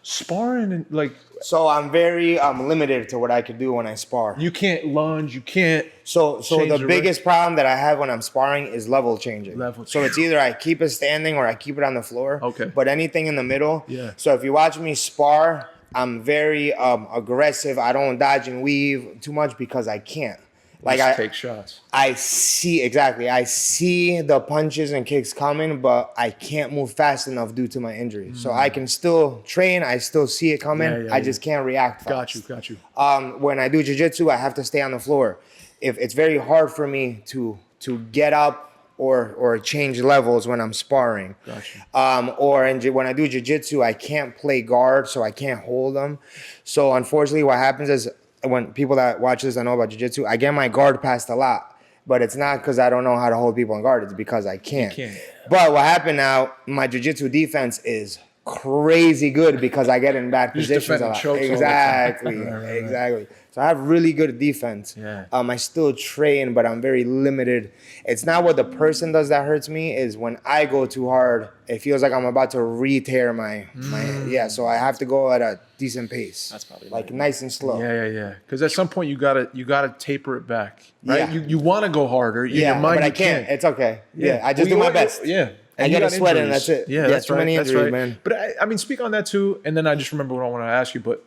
sparring and like? So I'm very limited to what I could do when I spar. You can't lunge. You can't. So the biggest problem that I have when I'm sparring is level changing. So it's either I keep it standing or I keep it on the floor. Okay. But anything in the middle. Yeah. So if you watch me spar, I'm very aggressive. I don't dodge and weave too much because I can't. Like I take shots. I see the punches and kicks coming, but I can't move fast enough due to my injury. So I can still train. I still see it coming. I just can't react fast. Got you. When I do jiu-jitsu, I have to stay on the floor. If it's very hard for me to get up or change levels when I'm sparring. Gotcha. When I do jiu-jitsu, I can't play guard, so I can't hold them. So unfortunately, what happens is when people that watch this, I know about jiu-jitsu, I get my guard passed a lot. But it's not because I don't know how to hold people on guard. It's because I can't. You can't. But what happened now, my jiu-jitsu defense is crazy good because I get in bad positions a lot. Exactly. Exactly. So I have really good defense. Yeah. I still train, but I'm very limited. It's not what the person does that hurts me. Is when I go too hard, it feels like I'm about to re-tear my yeah. So I have to go at a decent pace. That's probably like nice and slow. Yeah. Because at some point you gotta taper it back, right? Yeah. You want to go harder. Yeah, but I can't. It's okay. Yeah, I just do my best. Yeah. I get a sweat and that's it. Yeah, that's too many injuries, man. But I mean, speak on that too. And then I just remember what I want to ask you. But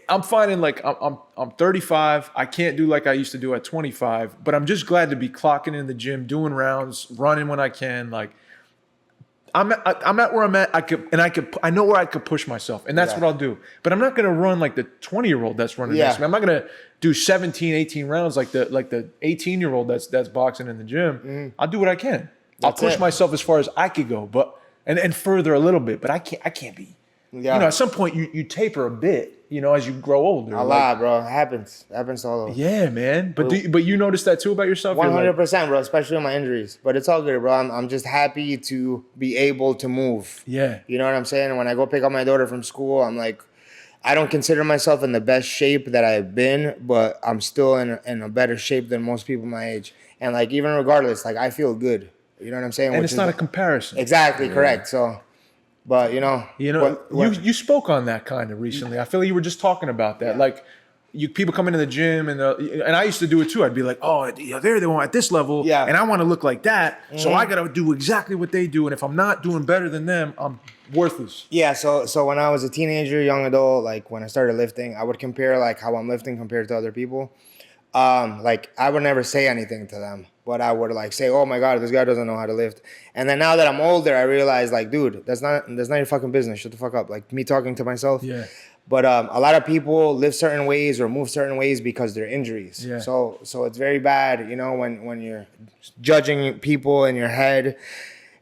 I'm finding like I'm 35. I can't do like I used to do at 25. But I'm just glad to be clocking in the gym, doing rounds, running when I can. Like I'm at where I'm at. I know where I could push myself, and that's what I'll do. But I'm not gonna run like the 20-year-old that's running next to me. I'm not gonna do 17, 18 rounds like the 18-year-old that's boxing in the gym. I'll do what I can. I'll push myself as far as I could go, but and further a little bit, but I can't be. Yeah. You know, at some point you taper a bit, you know, as you grow older. A lot, bro. It happens to all of us. Yeah, man. But you notice that too about yourself? 100%, bro, especially with my injuries. But it's all good, bro. I'm just happy to be able to move. Yeah. You know what I'm saying? And when I go pick up my daughter from school, I'm like, I don't consider myself in the best shape that I've been, but I'm still in a better shape than most people my age. And like, even regardless, like I feel good. You know what I'm saying? And it's not a comparison. Exactly, correct. So, but you spoke on that kind of recently. I feel like you were just talking about that. Yeah. Like, people come into the gym and I used to do it too. I'd be like, oh, they're the one at this level, and I want to look like that, so I got to do exactly what they do. And if I'm not doing better than them, I'm worthless. Yeah. So when I was a teenager, young adult, like when I started lifting, I would compare like how I'm lifting compared to other people. Like I would never say anything to them, but I would like say, oh my God, this guy doesn't know how to lift. And then now that I'm older, I realize like, dude, that's not your fucking business. Shut the fuck up. Like me talking to myself. Yeah. But a lot of people live certain ways or move certain ways because they're injuries. Yeah. So it's very bad, you know, when you're judging people in your head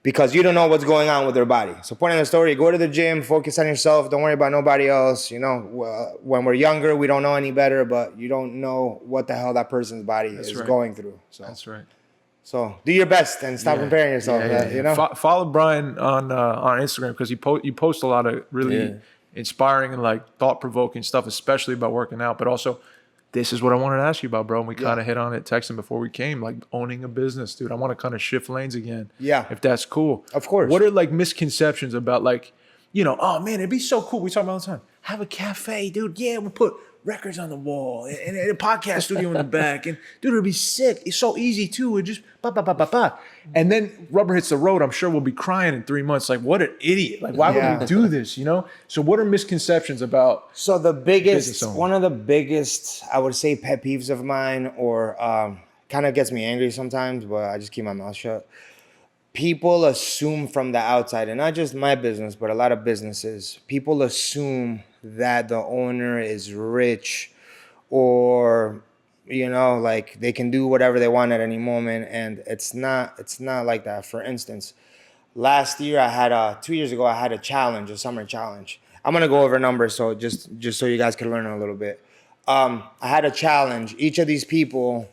because you don't know what's going on with their body. So point in the story, go to the gym, focus on yourself. Don't worry about nobody else. You know, when we're younger, we don't know any better, but you don't know what the hell that person's body is going through. So that's right. So do your best and stop comparing yourself. You know, follow Brian on Instagram because you post a lot of really inspiring and like thought-provoking stuff, especially about working out, but also this is what I wanted to ask you about, bro. And we kind of hit on it texting before we came, like owning a business, dude. I want to kind of shift lanes again. Yeah. If that's cool. Of course. What are like misconceptions about like, you know, oh man, it'd be so cool. We talk about it all the time. Have a cafe, dude. Yeah, we'll put records on the wall and a podcast studio in the back. And dude, it'll be sick. It's so easy too. It just ba. And then rubber hits the road. I'm sure we'll be crying in 3 months. Like, what an idiot. Like, why would we do this, you know? So what are misconceptions about So one of the biggest, I would say, pet peeves of mine, or kind of gets me angry sometimes, but I just keep my mouth shut. People assume from the outside, and not just my business, but a lot of businesses, people assume that the owner is rich, or, you know, like they can do whatever they want at any moment. And it's not like that. For instance, last year 2 years ago, I had a summer challenge. I'm going to go over numbers. So just so you guys can learn a little bit. I had a challenge. Each of these people,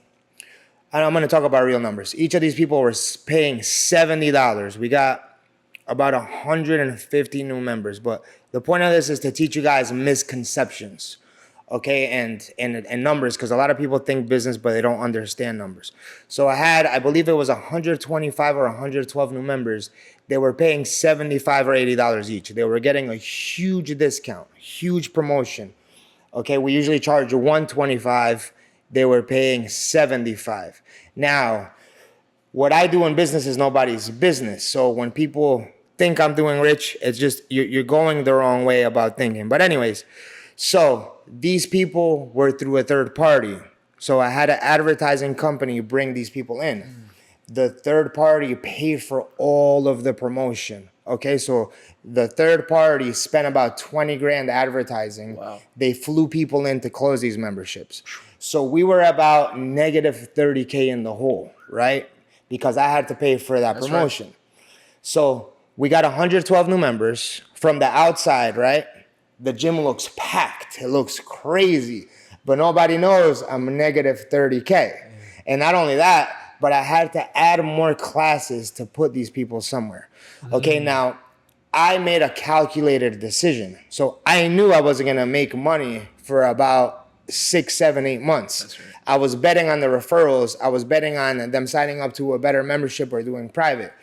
and I'm going to talk about real numbers. Each of these people were paying $70. We got about 150 new members. But the point of this is to teach you guys misconceptions, okay, and numbers, because a lot of people think business, but they don't understand numbers. So I believe it was 125 or 112 new members. They were paying $75 or $80 each. They were getting a huge discount, huge promotion. Okay, we usually charge $125. They were paying $75. Now, what I do in business is nobody's business. So when people think I'm doing rich, it's just you're going the wrong way about thinking. But anyways, so these people were through a third party. So I had an advertising company bring these people in. The third party paid for all of the promotion. Okay, so the third party spent about 20 grand advertising. Wow. They flew people in to close these memberships. So we were about negative 30K in the hole, right? Because I had to pay for that promotion. Right. So we got 112 new members from the outside, right? The gym looks packed. It looks crazy. But nobody knows I'm negative 30K. And not only that, but I had to add more classes to put these people somewhere. Okay, now I made a calculated decision. So I knew I wasn't gonna make money for about 6, 7, 8 months. That's right. I was betting on the referrals. I was betting on them signing up to a better membership or doing private.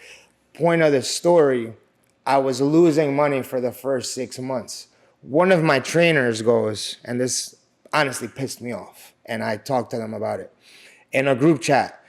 Point of the story, I was losing money for the first 6 months. One of my trainers goes, and this honestly pissed me off, and I talked to them about it. In a group chat,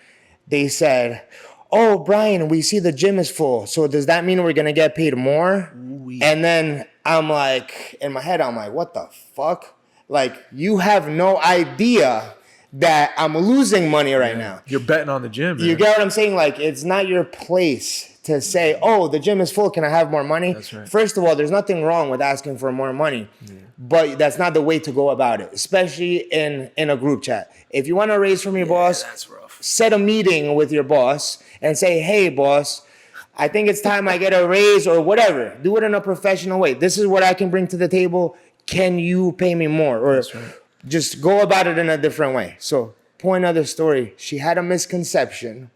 they said, "Oh, Brian, we see the gym is full. So does that mean we're going to get paid more?" Ooh-wee. And then I'm like, in my head, I'm like, what the fuck? Like, you have no idea that I'm losing money right now. You're betting on the gym, man. You get what I'm saying? Like, it's not your place to say, "Oh, the gym is full. Can I have more money?" That's right. First of all, there's nothing wrong with asking for more money. Yeah. But that's not the way to go about it, especially in a group chat. If you want to raise from your boss, that's rough. Set a meeting with your boss and say, "Hey, boss, I think it's time I get a raise," or whatever. Do it in a professional way. This is what I can bring to the table. Can you pay me more? Or just go about it in a different way. So, point of the story, she had a misconception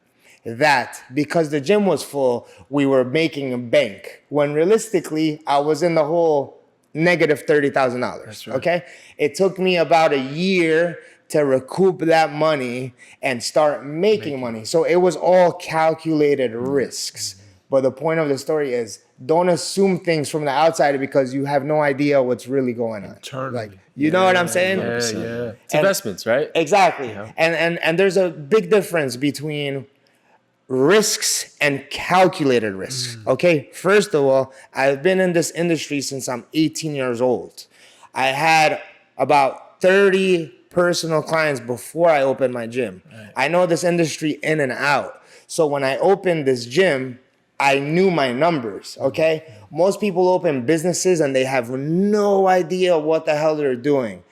that because the gym was full, we were making a bank. When realistically, I was in the whole negative $30,000. Right. Okay? It took me about a year to recoup that money and start making money. So it was all calculated risks. But the point of the story is, don't assume things from the outside because you have no idea what's really going on. Internally. Like, you know what I'm saying? Yeah. It's investments, right? Exactly. Yeah. And there's a big difference between risks and calculated risks. Okay? First of all, I've been in this industry since I'm 18 years old. I had about 30 personal clients before I opened my gym. Right. I know this industry in and out. So when I opened this gym, I knew my numbers, okay? Most people open businesses and they have no idea what the hell they're doing.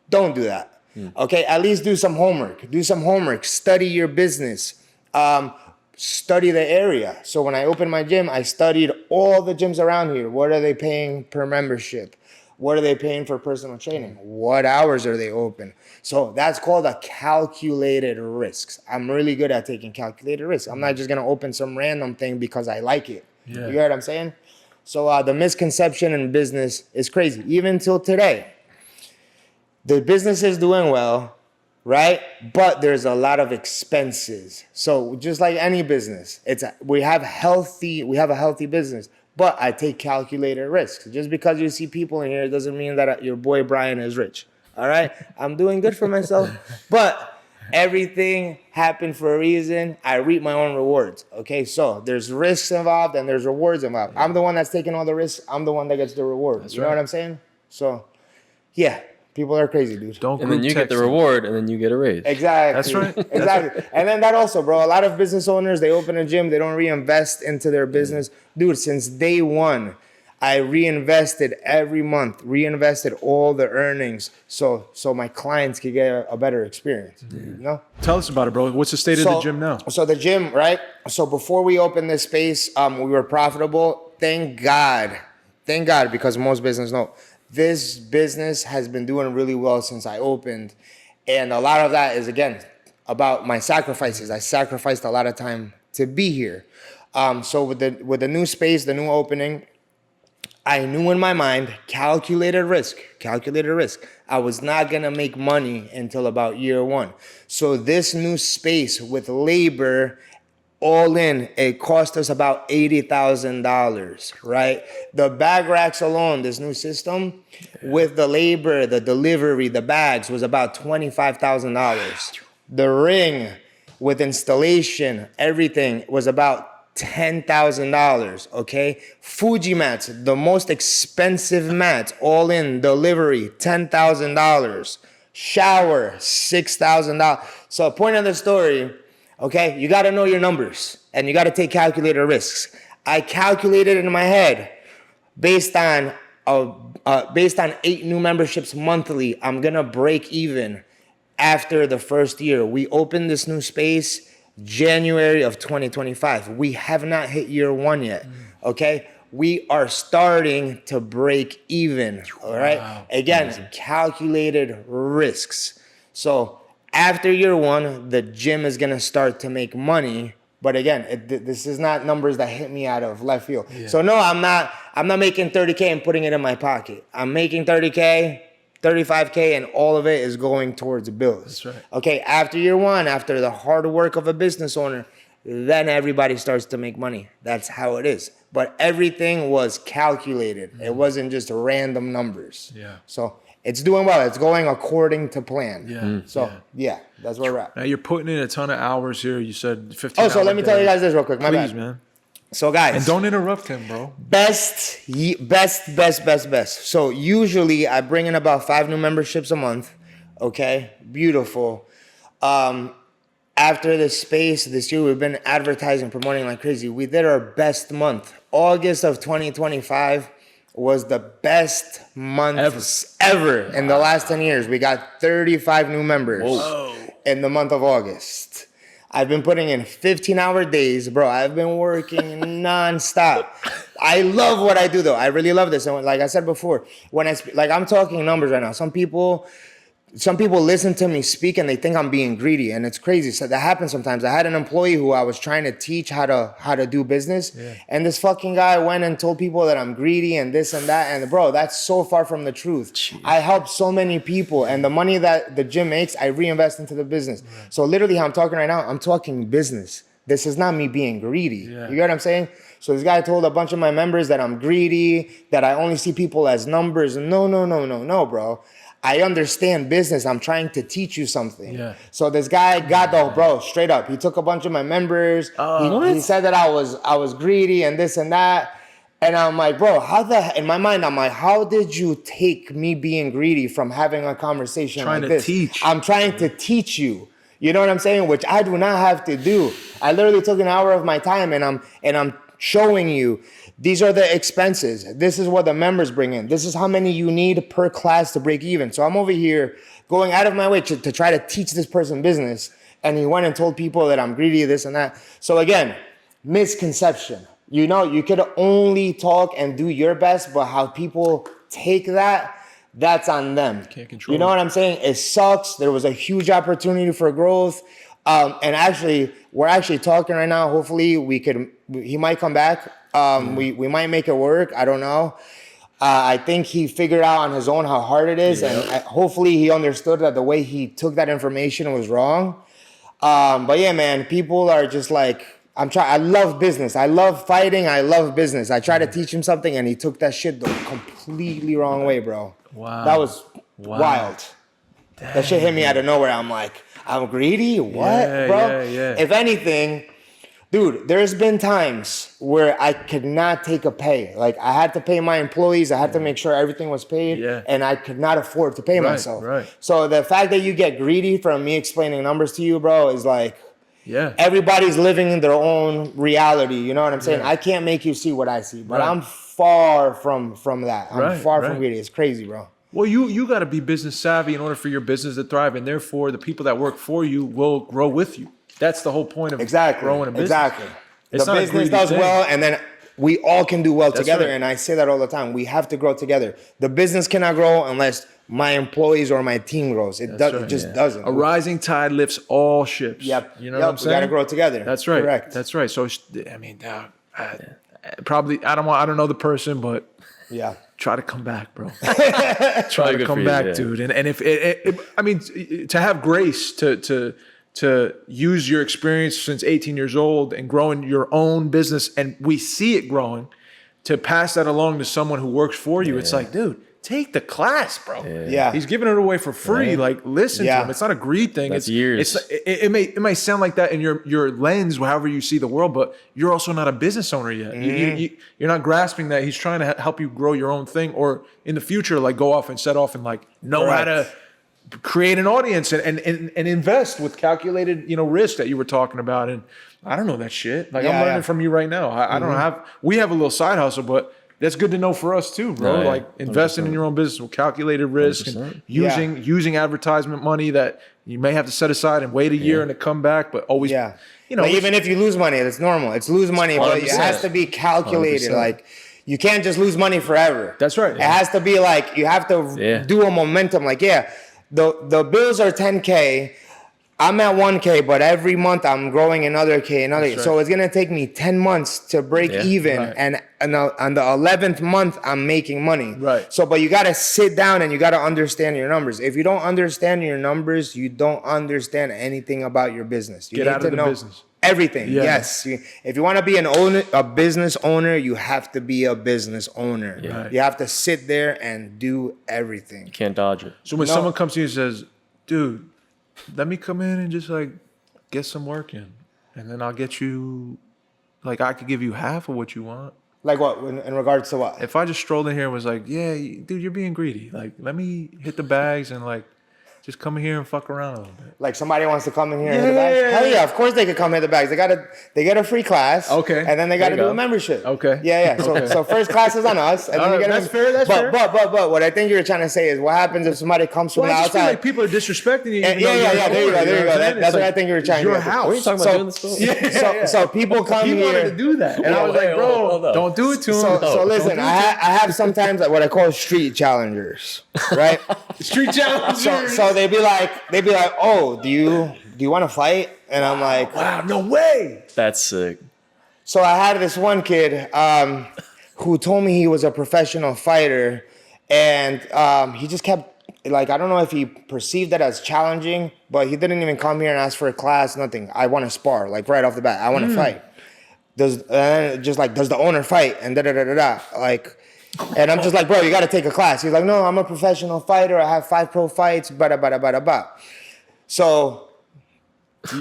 Don't do that, okay? At least do some homework. Study your business. Study the area. So when I opened my gym, I studied all the gyms around here. What are they paying per membership? What are they paying for personal training? What hours are they open? So that's called a calculated risks. I'm really good at taking calculated risks. I'm not just going to open some random thing because I like it. Yeah. You get what I'm saying? So the misconception in business is crazy. Even till today, the business is doing well, right? But there's a lot of expenses. So just like any business, we have a healthy business. But I take calculated risks. Just because you see people in here doesn't mean that your boy Brian is rich. All right, I'm doing good for myself, but everything happened for a reason. I reap my own rewards. Okay, so there's risks involved and there's rewards involved. I'm the one that's taking all the risks. I'm the one that gets the reward. You know what I'm saying? So, yeah. People are crazy, dude. And then you get the reward, and then you get a raise. Exactly. That's right. Exactly. And then that also, bro, a lot of business owners, they open a gym, they don't reinvest into their business. Dude, since day one, I reinvested every month, reinvested all the earnings so my clients could get a better experience. You know? Tell us about it, bro. What's the state of the gym now? So the gym, right? So before we opened this space, we were profitable. Thank God, because most business know. This business has been doing really well since I opened. And a lot of that is, again, about my sacrifices. I sacrificed a lot of time to be here. So with the new space, the new opening, I knew in my mind, calculated risk. I was not going to make money until about year one. So this new space with labor, all in, it cost us about $80,000, right? The bag racks alone, this new system, with the labor, the delivery, the bags, was about $25,000. The ring with installation, everything, was about $10,000, okay? Fuji mats, the most expensive mats, all in, delivery, $10,000. Shower, $6,000. So point of the story, okay, you got to know your numbers and you got to take calculated risks. I calculated in my head based on 8 new memberships monthly, I'm going to break even after the first year. We opened this new space January of 2025. We have not hit year one yet, okay? We are starting to break even, all right? Wow. Again, calculated risks. So after year one, the gym is gonna start to make money. But again, this is not numbers that hit me out of left field. Yeah. So no, I'm not making 30K and putting it in my pocket. I'm making 30K, 35K, and all of it is going towards bills. That's right. Okay, after year one, after the hard work of a business owner, then everybody starts to make money. That's how it is. But everything was calculated. Mm-hmm. It wasn't just random numbers. Yeah. So it's doing well. It's going according to plan. Yeah. So yeah, that's where we're at. Now you're putting in a ton of hours here. You said 15 hours. Oh, so let me tell you guys this real quick. My Please, bad. Man. So guys. And don't interrupt him, bro. Best. So usually I bring in about 5 new memberships a month. Okay. Beautiful. After this space, this year, we've been advertising, promoting like crazy. We did our best month. August of 2025 was the best month ever in the last 10 years. We got 35 new members in the month of August. I've been putting in 15-hour days, bro. I've been working nonstop. I love what I do, though. I really love this. And like I said before, when I'm talking numbers right now. Some people listen to me speak and they think I'm being greedy, and it's crazy. So that happens sometimes. I had an employee who I was trying to teach how to do business, and this fucking guy went and told people that I'm greedy and this and that. And bro, that's so far from the truth. Jeez. I help so many people, and the money that the gym makes, I reinvest into the business. Right. So literally, how I'm talking right now, I'm talking business. This is not me being greedy. Yeah. You get what I'm saying? So this guy told a bunch of my members that I'm greedy, that I only see people as numbers. No, bro. I understand business. I'm trying to teach you something. Yeah. So this guy bro, straight up. He took a bunch of my members. He said that I was greedy and this and that. And I'm like, bro, in my mind, I'm like, how did you take me being greedy from having a conversation like this? I'm trying to teach you. You know what I'm saying? Which I do not have to do. I literally took an hour of my time and I'm showing you, these are the expenses. This is what the members bring in. This is how many you need per class to break even. So I'm over here going out of my way to try to teach this person business. And he went and told people that I'm greedy, this and that. So again, misconception. You know, you could only talk and do your best, but how people take that's on them. Can't control. You know what I'm saying? It sucks. There was a huge opportunity for growth. And actually, we're actually talking right now. Hopefully he might come back. We might make it work. I don't know. I think he figured out on his own how hard it is. Yeah. And hopefully he understood that the way he took that information was wrong. But yeah, man, people are just like, I love business. I love fighting. I love business. I tried to teach him something and he took that shit the completely wrong way, bro. Wow. That was wild. That shit hit me out of nowhere. I'm like, I'm greedy? What, bro? Yeah. If anything, dude, there's been times where I could not take a pay. Like, I had to pay my employees. I had to make sure everything was paid. Yeah. And I could not afford to pay myself. Right. So the fact that you get greedy from me explaining numbers to you, bro, is like, everybody's living in their own reality. You know what I'm saying? I can't make you see what I see. But I'm far from that. I'm far from greedy. It's crazy, bro. Well, you got to be business savvy in order for your business to thrive, and therefore the people that work for you will grow with you. That's the whole point of growing a business. Exactly. It's the not business does well, and then we all can do well together. right. And I say that all the time. We have to grow together. The business cannot grow unless my employees or my team grows. It just doesn't. A rising tide lifts all ships. Yep. You know what I'm saying? We got to grow together. That's right. Correct. That's right. So I mean, probably I don't know the person, but try to come back, bro. Try to come back, dude. And if I mean, to have grace to use your experience since 18 years old and growing your own business, and we see it growing, to pass that along to someone who works for you. It's like, dude, take the class, bro. Yeah. He's giving it away for free. Right. Like, listen to him. It's not a greed thing. That's it's years. It may sound like that in your lens, however you see the world, but you're also not a business owner yet. You're not grasping that he's trying to help you grow your own thing, or in the future, like, go off and set off and like know how to create an audience and invest with calculated, risk that you were talking about. And I don't know that shit. Like, I'm learning from you right now. I don't we have a little side hustle, but that's good to know for us too, bro. Like, investing 100%. In your own business with calculated risk 100%. And using advertisement money that you may have to set aside and wait a year and to come back, but always, like, even if you lose money, that's normal. It's lose money, but it has to be calculated. 100%. Like, you can't just lose money forever. That's right. It has to be like, you have to do a momentum. Like, the bills are 10K. I'm at 1K, but every month I'm growing another K. Right. So it's gonna take me 10 months to break even, and on the 11th month I'm making money. Right. So, but you gotta sit down and you gotta understand your numbers. If you don't understand your numbers, you don't understand anything about your business. You Get out of the business. Everything. Yeah. Yes. If you want to be a business owner, you have to be a business owner. Yeah. You have to sit there and do everything. You can't dodge it. So when someone comes to you and says, dude, let me come in and just like get some work in, and then I'll get you, like, I could give you half of what you want. Like what? In regards to what? If I just strolled in here and was like, yeah, dude, you're being greedy. Like, let me hit the bags and like just come in here and fuck around a little bit. Like, somebody wants to come in here and hit the bags? Hell yeah, of course they could come hit the bags. They get a free class. Okay. And then they got to do a membership. Okay. Yeah. So first class is on us. And then you get that's fair. But what I think you're trying to say is, what happens if somebody comes from the I just outside? feel like people are disrespecting you. There you go. That's what I think you were trying to do. Your house. What are you talking about doing this for? So people come here. He wanted to do that. And I was like, bro, don't do it to him. So listen, I have sometimes what I call street challengers, right? Street challengers. So they'd be like, oh, do you want to fight? And I'm like, wow, no way. That's sick. So I had this one kid who told me he was a professional fighter, and he just kept, like, I don't know if he perceived that as challenging, but he didn't even come here and ask for a class, nothing. I want to spar, like, right off the bat. I want to fight. Does the owner fight? And like, and I'm just like, bro, you got to take a class. He's like, no, I'm a professional fighter. I have 5 pro fights, bada. So,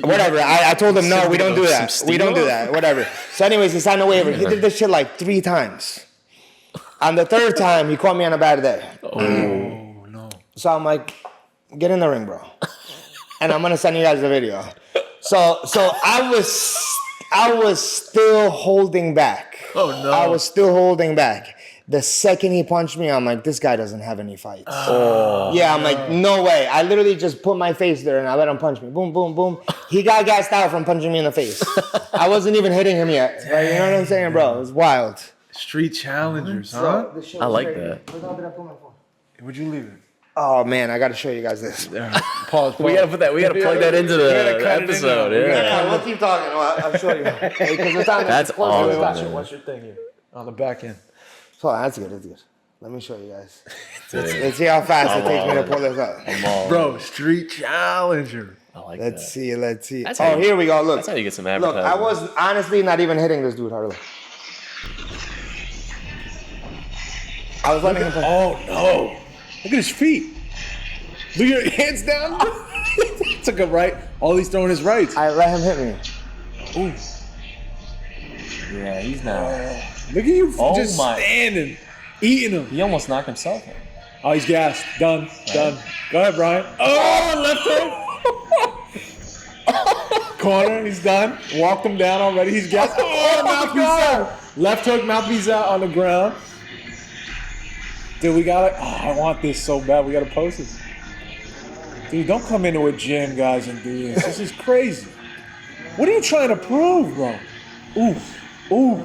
whatever. I told him, no, we don't do that. We don't do that. Whatever. So anyways, he signed a waiver. He did this shit like 3 times. On the 3rd time, he caught me on a bad day. Oh, no. So I'm like, get in the ring, bro. And I'm going to send you guys the video. So I was still holding back. Oh, no. I was still holding back. The second he punched me, I'm like, this guy doesn't have any fights. Oh. Yeah, I'm like, no way. I literally just put my face there and I let him punch me. Boom, boom, boom. He got gassed out from punching me in the face. I wasn't even hitting him yet. Like, you know what I'm saying, bro? It was wild. Street challengers, huh? I like that. Would you leave it? Oh, man, I got to show you guys this. Pause. We gotta plug that into the episode. Yeah, we'll keep talking. I'll show you. That's awesome. What's your thing here? On the back end. So that's good. Let me show you guys. Let's see how fast it takes me to pull this up. Bro, street challenger. I like Let's see. That's Here we go. Look. That's how you get some advertising. Look, I was honestly not even hitting this dude hardly. I was letting him punch. Oh, no. Look at his feet. Look at your hands down. Took a right. All he's throwing is rights. I let him hit me. Ooh. Yeah, he's now. Look at you just standing, eating him. He almost knocked himself in. Oh, he's gassed. Done. Done. Go ahead, Brian. Oh, left hook. Corner. He's done. Walked him down already. He's gassed. Oh, mouthpiece out. Left hook, mouthpiece out on the ground. Dude, we gotta. Oh, I want this so bad. We gotta post this. Dude, don't come into a gym, guys, and do this. This is crazy. What are you trying to prove, bro? Ooh. Ooh.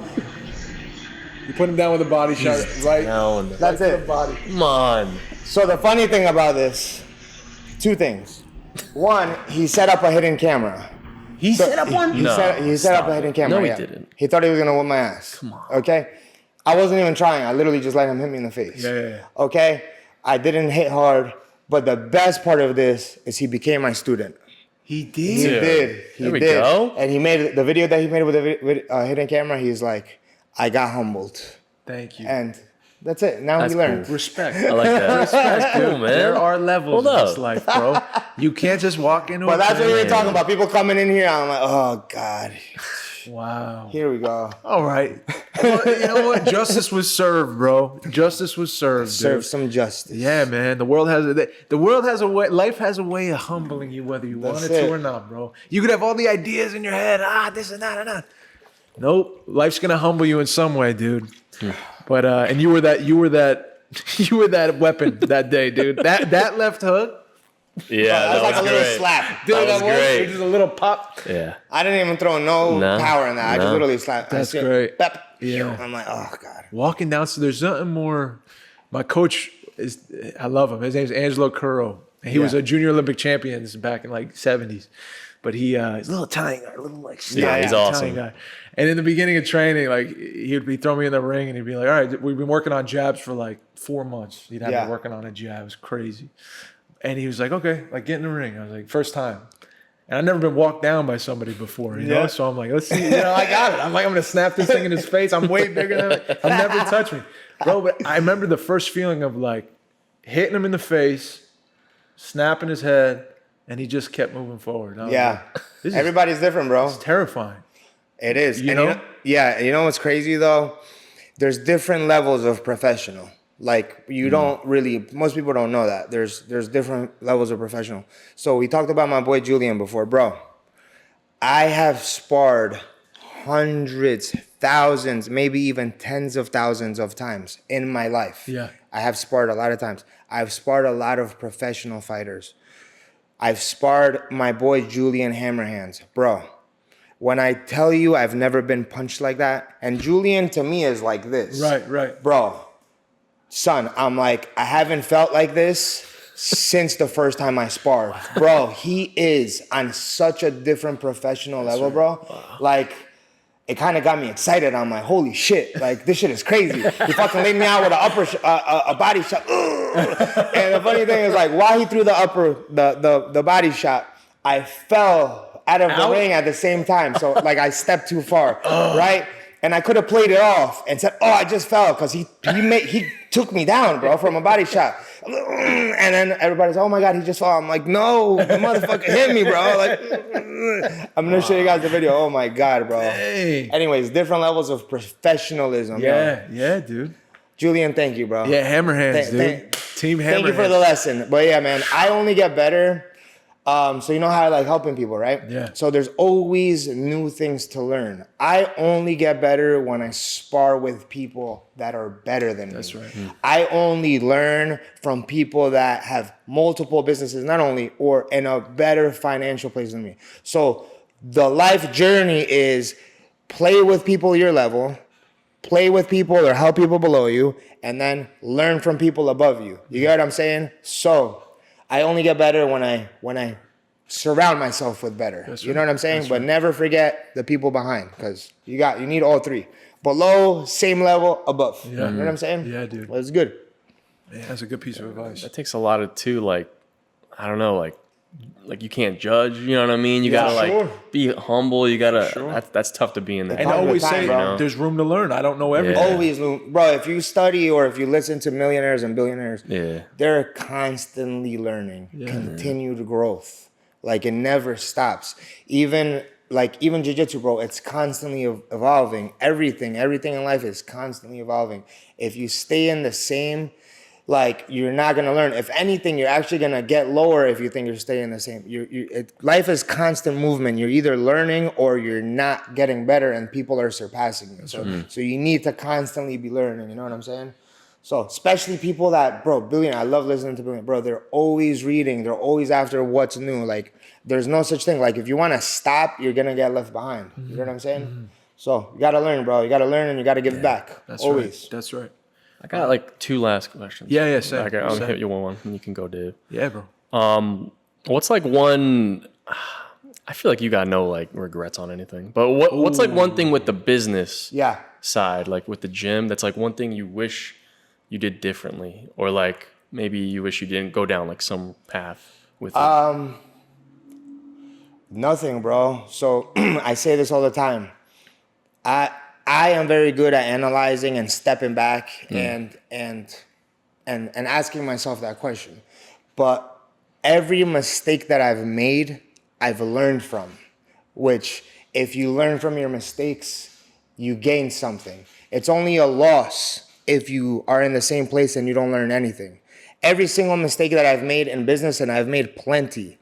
You put him down with a body shot, right? That's it. Body. Come on. So the funny thing about this, two things. One, he set up a hidden camera. He set up one? He set up a hidden camera. No, he didn't. He thought he was gonna whip my ass. Come on. Okay? I wasn't even trying. I literally just let him hit me in the face. Yeah. Okay? I didn't hit hard, but the best part of this is he became my student. He did. He did. There we go. And he made the video that he made with the hidden camera. He's like, I got humbled. Thank you. And that's it. Now That's he learned. cool. Respect. I like that. Respect, Cool, dude. man. There are levels Hold in up. this life, bro. You can't just walk into But a that's what we were place. talking about. People coming in here, I'm like, oh God. Wow. Here we go. All right. Well, you know what? Justice was served, bro. Justice was served, Serve dude. some justice. Yeah, man. The world has a way. Life has a way of humbling you, whether you want it to or not, bro. You could have all the ideas in your head. This and that and that. Nope. Life's gonna humble you in some way, dude. But and you were that weapon that day, dude. That left hook. Yeah, That was like a little great. slap. Dude, That was great. It was just a little pop. Yeah. I didn't even throw no power in that. I just literally slapped. That's great. Bep. Yeah. I'm like, oh God. Walking down, so there's nothing more. My coach I love him. His name's Angelo Curro. And he was a junior Olympic champion back in like 70s. But he's a little Italian guy, a little like he's Italian awesome. guy. And in the beginning of training, like he'd be throwing me in the ring and he'd be like, all right, we've been working on jabs for like 4 months. He'd have me working on a jab. It was crazy. And he was like, okay, like get in the ring. I was like, first time. And I've never been walked down by somebody before, you know? So I'm like, let's see, I got it. I'm like, I'm going to snap this thing in his face. I'm way bigger than him. He'll never touch me. Bro, but I remember the first feeling of like hitting him in the face, snapping his head, and he just kept moving forward. Yeah. Like, Everybody's different, bro. It's terrifying. It is. You And know? You know what's crazy though? There's different levels of professional. Like you don't really, most people don't know that. There's different levels of professional. So we talked about my boy Julian before, bro. I have sparred hundreds, thousands, maybe even tens of thousands of times in my life. Yeah. I have sparred a lot of times. I've sparred a lot of professional fighters. I've sparred my boy Julian Hammerhands. Bro, when I tell you I've never been punched like that, and Julian to me is like this. Right. Bro, son, I'm like, I haven't felt like this since the first time I sparred. Bro, he is on such a different professional level, bro. Wow. Like, it kind of got me excited. I'm like, holy shit, like, this shit is crazy. He fucking laid me out with a body shot. And the funny thing is, like, while he threw the body shot, I fell out of the ring at the same time. So, like, I stepped too far, right? And I could have played it off and said, oh, I just fell, because he took me down, bro, from a body shot. And then everybody's, oh my God, he just fell. I'm like, no, the motherfucker hit me, bro. Like, I'm gonna show you guys the video. Oh my God, bro. Hey. Anyways, different levels of professionalism. Yeah, dude. Julian, thank you, bro. Yeah, Hammerhands, dude. Team Hammerhands. Thank you for the lesson. But yeah, man, I only get better. So you know how I like helping people, right? Yeah. So there's always new things to learn. I only get better when I spar with people that are better than me. That's right. I only learn from people that have multiple businesses, not only, or in a better financial place than me. So the life journey is play with people your level, play with people or help people below you, and then learn from people above you. You get what I'm saying? So I only get better when I surround myself with better. That's you right. know what I'm saying? That's But right. never forget the people behind, because you need all three. Below, same level, above. Yeah. You know what I'm saying? Yeah, dude. Well, it's good. Man, that's a good piece of advice. That takes a lot of like, I don't know, like like you can't judge, you know what I mean? You gotta like be humble. You gotta that's tough to be in there. And I always say, bro. There's room to learn. I don't know everything. Always, bro. If you study or if you listen to millionaires and billionaires, they're constantly learning, continued growth. Like it never stops. Even jiu-jitsu, bro, it's constantly evolving. Everything in life is constantly evolving. If you stay in the same, like, you're not gonna learn. If anything, you're actually gonna get lower if you think you're staying the same. Life is constant movement. You're either learning or you're not getting better, and people are surpassing you. So you need to constantly be learning. You know what I'm saying? So especially people that, bro, billionaire. I love listening to billionaire. Bro, they're always reading. They're always after what's new. Like, there's no such thing. Like, if you want to stop, you're gonna get left behind. You know what I'm saying? So you gotta learn, bro. You gotta learn and you gotta give it back. That's always. Right. That's right. I got like 2 last questions. Yeah, same. I'll hit you one and you can go, Dave. Yeah, bro. What's like one? I feel like you got no like regrets on anything. But what's like one thing with the business side, like with the gym, that's like one thing you wish you did differently, or like maybe you wish you didn't go down like some path with it? Nothing, bro. So I say this all the time. I am very good at analyzing and stepping back and asking myself that question. But every mistake that I've made, I've learned from. Which, if you learn from your mistakes, you gain something. It's only a loss if you are in the same place and you don't learn anything. Every single mistake that I've made in business, and I've made plenty,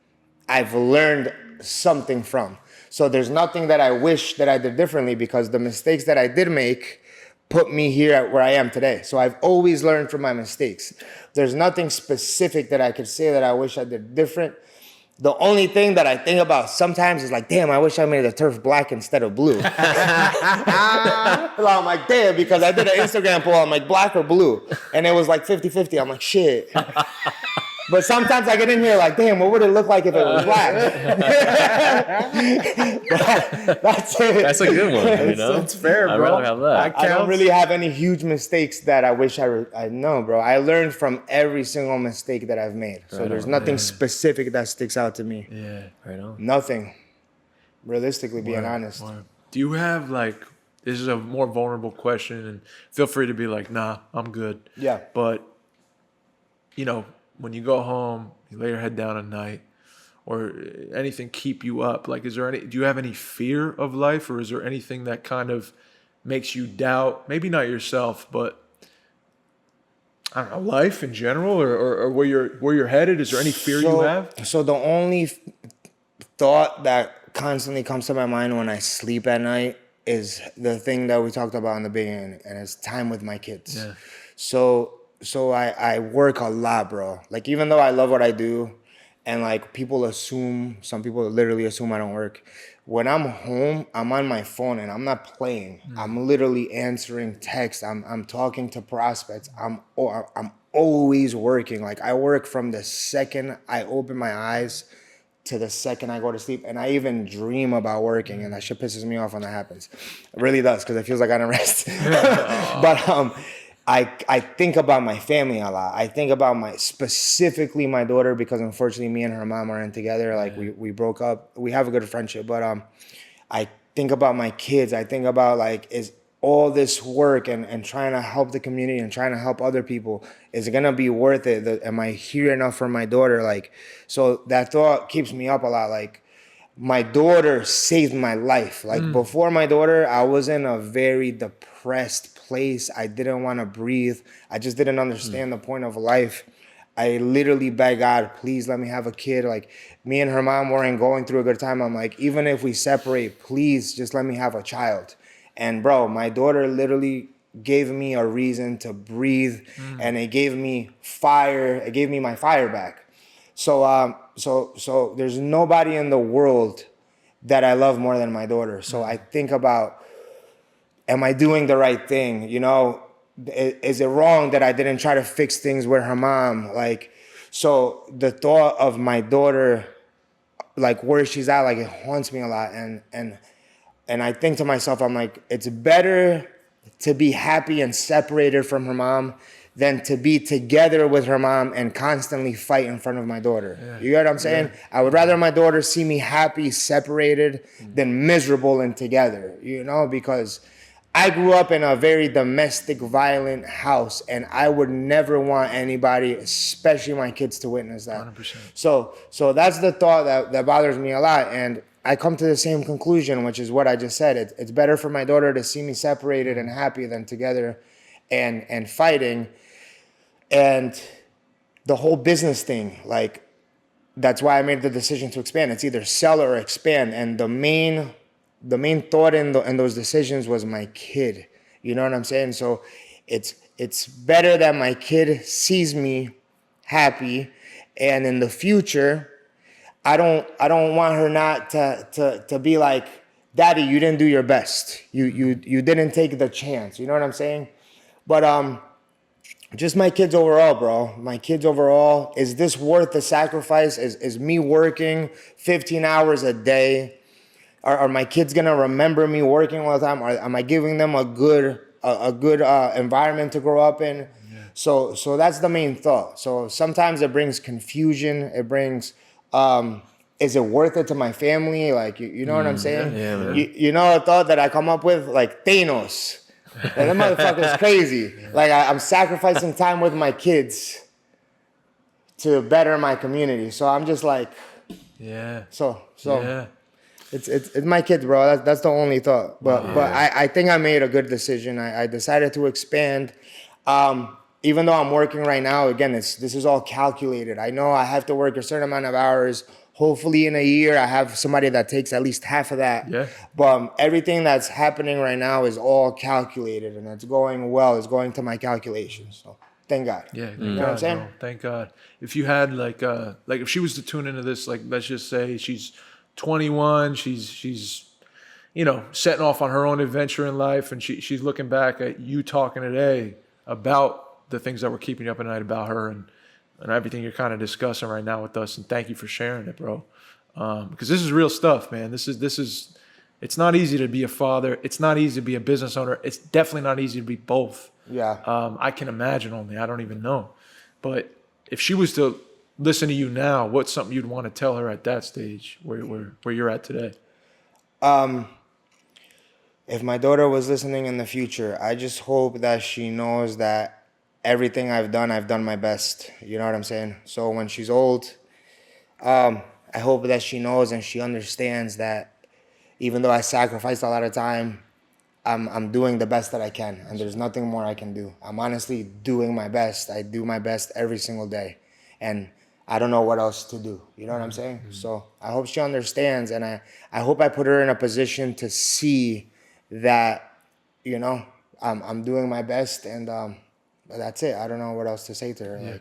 I've learned something from. So there's nothing that I wish that I did differently, because the mistakes that I did make put me here at where I am today. So I've always learned from my mistakes. There's nothing specific that I could say that I wish I did different. The only thing that I think about sometimes is like, damn, I wish I made the turf black instead of blue. I'm like, damn, because I did an Instagram poll, I'm like, black or blue? And it was like 50-50. I'm like, shit. But sometimes I get in here like, damn, what would it look like if it was black? That's it. That's a good one, you know? It's fair, bro. I'd rather have that. I don't really have any huge mistakes that I wish I know, bro. I learned from every single mistake that I've made. So there's nothing specific that sticks out to me. Yeah. Right on. Nothing. Realistically, being honest. Do you have like, this is a more vulnerable question, and feel free to be like, nah, I'm good. Yeah. But, you know, when you go home, you lay your head down at night, or anything keep you up, like, do you have any fear of life, or is there anything that kind of makes you doubt, maybe not yourself, but I don't know, life in general, or where you're headed? Is there any fear you have? So the only thought that constantly comes to my mind when I sleep at night is the thing that we talked about in the beginning, and it's time with my kids. Yeah. So I work a lot, bro. Like, even though I love what I do, and like some people literally assume I don't work. When I'm home, I'm on my phone and I'm not playing. I'm literally answering texts. I'm talking to prospects. I'm always working. Like, I work from the second I open my eyes to the second I go to sleep. And I even dream about working, and that shit pisses me off when that happens. It really does, because it feels like I don't rest. But I think about my family a lot. I think about specifically my daughter, because unfortunately me and her mom aren't together. Like, we broke up. We have a good friendship, but I think about my kids. I think about, like, is all this work and trying to help the community and trying to help other people, is it gonna be worth it? Am I here enough for my daughter? Like, so that thought keeps me up a lot. Like, my daughter saved my life. Like, before my daughter, I was in a very depressed place. I didn't want to breathe. I just didn't understand the point of life. I literally begged God, please let me have a kid. Like, me and her mom weren't going through a good time. I'm like, even if we separate, please just let me have a child. And bro, my daughter literally gave me a reason to breathe, and it gave me fire. It gave me my fire back. So there's nobody in the world that I love more than my daughter. So I think about, am I doing the right thing? You know, is it wrong that I didn't try to fix things with her mom? Like, so the thought of my daughter, like where she's at, like it haunts me a lot. And I think to myself, I'm like, it's better to be happy and separated from her mom than to be together with her mom and constantly fight in front of my daughter. Yeah. You get what I'm saying? Yeah. I would rather my daughter see me happy, separated, than miserable and together, because I grew up in a very domestic, violent house, and I would never want anybody, especially my kids, to witness that. 100%. So that's the thought that bothers me a lot, and I come to the same conclusion, which is what I just said. It's better for my daughter to see me separated and happy than together and fighting. And the whole business thing, like, that's why I made the decision to expand. It's either sell or expand, and the main thought in those decisions was my kid. You know what I'm saying? So it's better that my kid sees me happy, and in the future, I don't want her not to be like, Daddy, you didn't do your best. You didn't take the chance. You know what I'm saying? But just my kids overall, bro. My kids overall. Is this worth the sacrifice? Is me working 15 hours a day? Are my kids gonna remember me working all the time? Am I giving them a good environment to grow up in? Yeah. So that's the main thought. So sometimes it brings confusion. It brings, is it worth it to my family? Like, you know what I'm saying? Yeah, man. You know a thought that I come up with? Like Thanos. Like, that motherfucker's crazy. Yeah. Like, I'm sacrificing time with my kids to better my community. So I'm just like, yeah. So yeah. It's my kids, bro. That's the only thought. But I think I made a good decision. I decided to expand. Even though I'm working right now, again, this is all calculated. I know I have to work a certain amount of hours. Hopefully in a year, I have somebody that takes at least half of that. Yeah. But everything that's happening right now is all calculated, and it's going well. It's going to my calculations. So thank God. Yeah, thank you know God, what I'm saying? bro. Thank God. If you had like if she was to tune into this, like, let's just say she's 21, she's setting off on her own adventure in life, and she's looking back at you talking today about the things that were keeping you up at night about her and everything you're kind of discussing right now with us. And thank you for sharing it, bro. Because this is real stuff, man. This is it's not easy to be a father. It's not easy to be a business owner. It's definitely not easy to be both. Yeah. I can imagine only. I don't even know. But if she was to listen to you now, what's something you'd want to tell her at that stage where you're at today? If my daughter was listening in the future, I just hope that she knows that everything I've done my best. You know what I'm saying? So when she's old, I hope that she knows and she understands that even though I sacrificed a lot of time, I'm doing the best that I can, and there's nothing more I can do. I'm honestly doing my best. I do my best every single day, and I don't know what else to do. You know what I'm saying? Mm-hmm. So I hope she understands, and I hope I put her in a position to see that, I'm doing my best, and that's it. I don't know what else to say to her.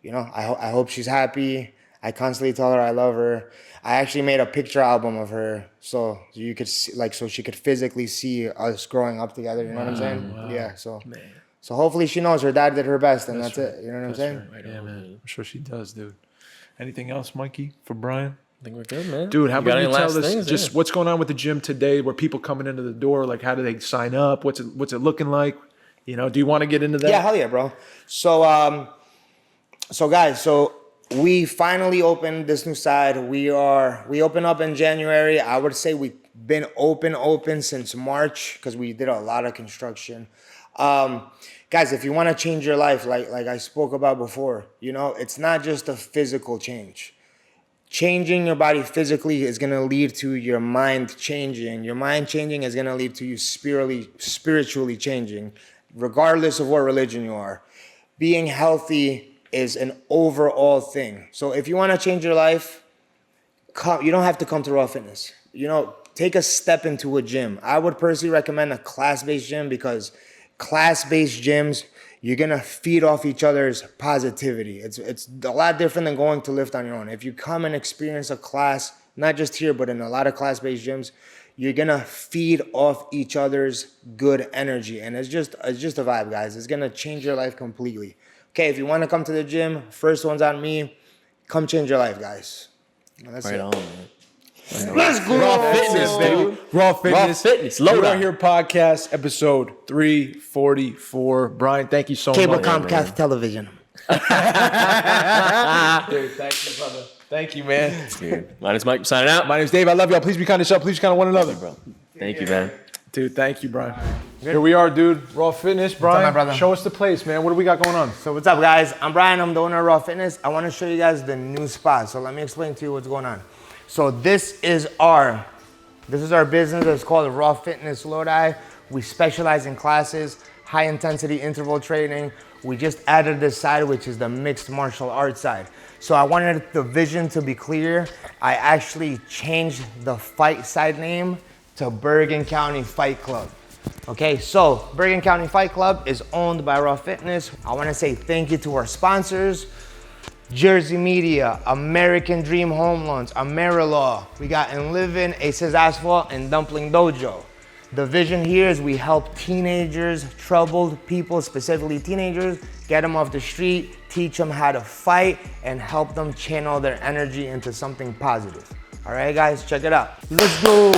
Yeah. I hope she's happy. I constantly tell her I love her. I actually made a picture album of her so you could see, so she could physically see us growing up together. You know what I'm saying? Wow. Yeah. So. Man. So hopefully she knows her dad did her best, and that's it. You know what I'm saying? Right. Yeah, man. I'm sure she does, dude. Anything else, Mikey, for Brian? I think we're good, man. Dude, how about you tell us just what's going on with the gym today? Where people coming into the door? Like, how do they sign up? What's it looking like? Do you want to get into that? Yeah, hell yeah, bro. So guys, we finally opened this new side. We opened up in January. I would say we've been open since March because we did a lot of construction. Guys, if you want to change your life, like I spoke about before, it's not just a physical change. Changing your body physically is going to lead to your mind changing. Your mind changing is going to lead to you spiritually changing, regardless of what religion you are. Being healthy is an overall thing. So if you want to change your life, you don't have to come to Raw Fitness. Take a step into a gym. I would personally recommend a class-based gym because class-based gyms, you're going to feed off each other's positivity. It's a lot different than going to lift on your own. If you come and experience a class, not just here, but in a lot of class-based gyms, you're going to feed off each other's good energy. And it's just a vibe, guys. It's going to change your life completely. Okay, if you want to come to the gym, first one's on me. Come change your life, guys. That's right it. on, man. Let's go. Raw fitness, dude. Raw Fitness. Raw Fitness. Lodi. Lodi. Right here podcast episode 344. Brian, thank you so Cable much. Comcast television. Dude, thank you, brother. Thank you, man. Dude, my name's Mike. Signing out. My name's Dave. I love y'all. Please be kind to yourself. Please be kind to one another. Bro. Thank you, man. Dude, thank you, Brian. Here we are, dude. Raw Fitness. Brian, my brother? show us the place, man. What do we got going on? So what's up, guys? I'm Brian. I'm the owner of Raw Fitness. I want to show you guys the new spot. So let me explain to you what's going on. So this is our business. It's called Raw Fitness Lodi. We specialize in classes, high intensity interval training. We just added this side, which is the mixed martial arts side. So I wanted the vision to be clear. I actually changed the fight side name to Bergen County Fight Club. Okay, so Bergen County Fight Club is owned by Raw Fitness. I want to say thank you to our sponsors, Jersey Media, American Dream Home Loans, Amerilaw. We got Enlivin, Aces Asphalt, and Dumpling Dojo. The vision here is we help teenagers, troubled people, specifically teenagers, get them off the street, teach them how to fight, and help them channel their energy into something positive. All right, guys, check it out. Let's go.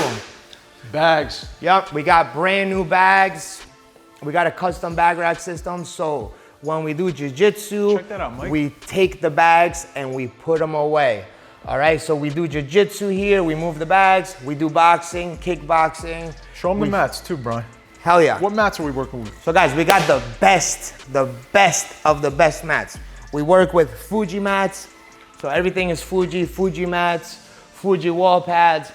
Bags. Yep, we got brand new bags. We got a custom bag rack system. So when we do jiu-jitsu, Check that out, Mike. we take the bags and we put them away. All right, so we do jiu-jitsu here, we move the bags. We do boxing, kickboxing. Show them the mats too, Brian. Hell yeah. What mats are we working with? So guys, we got the best of the best mats. We work with Fuji mats. So everything is Fuji mats, Fuji wall pads,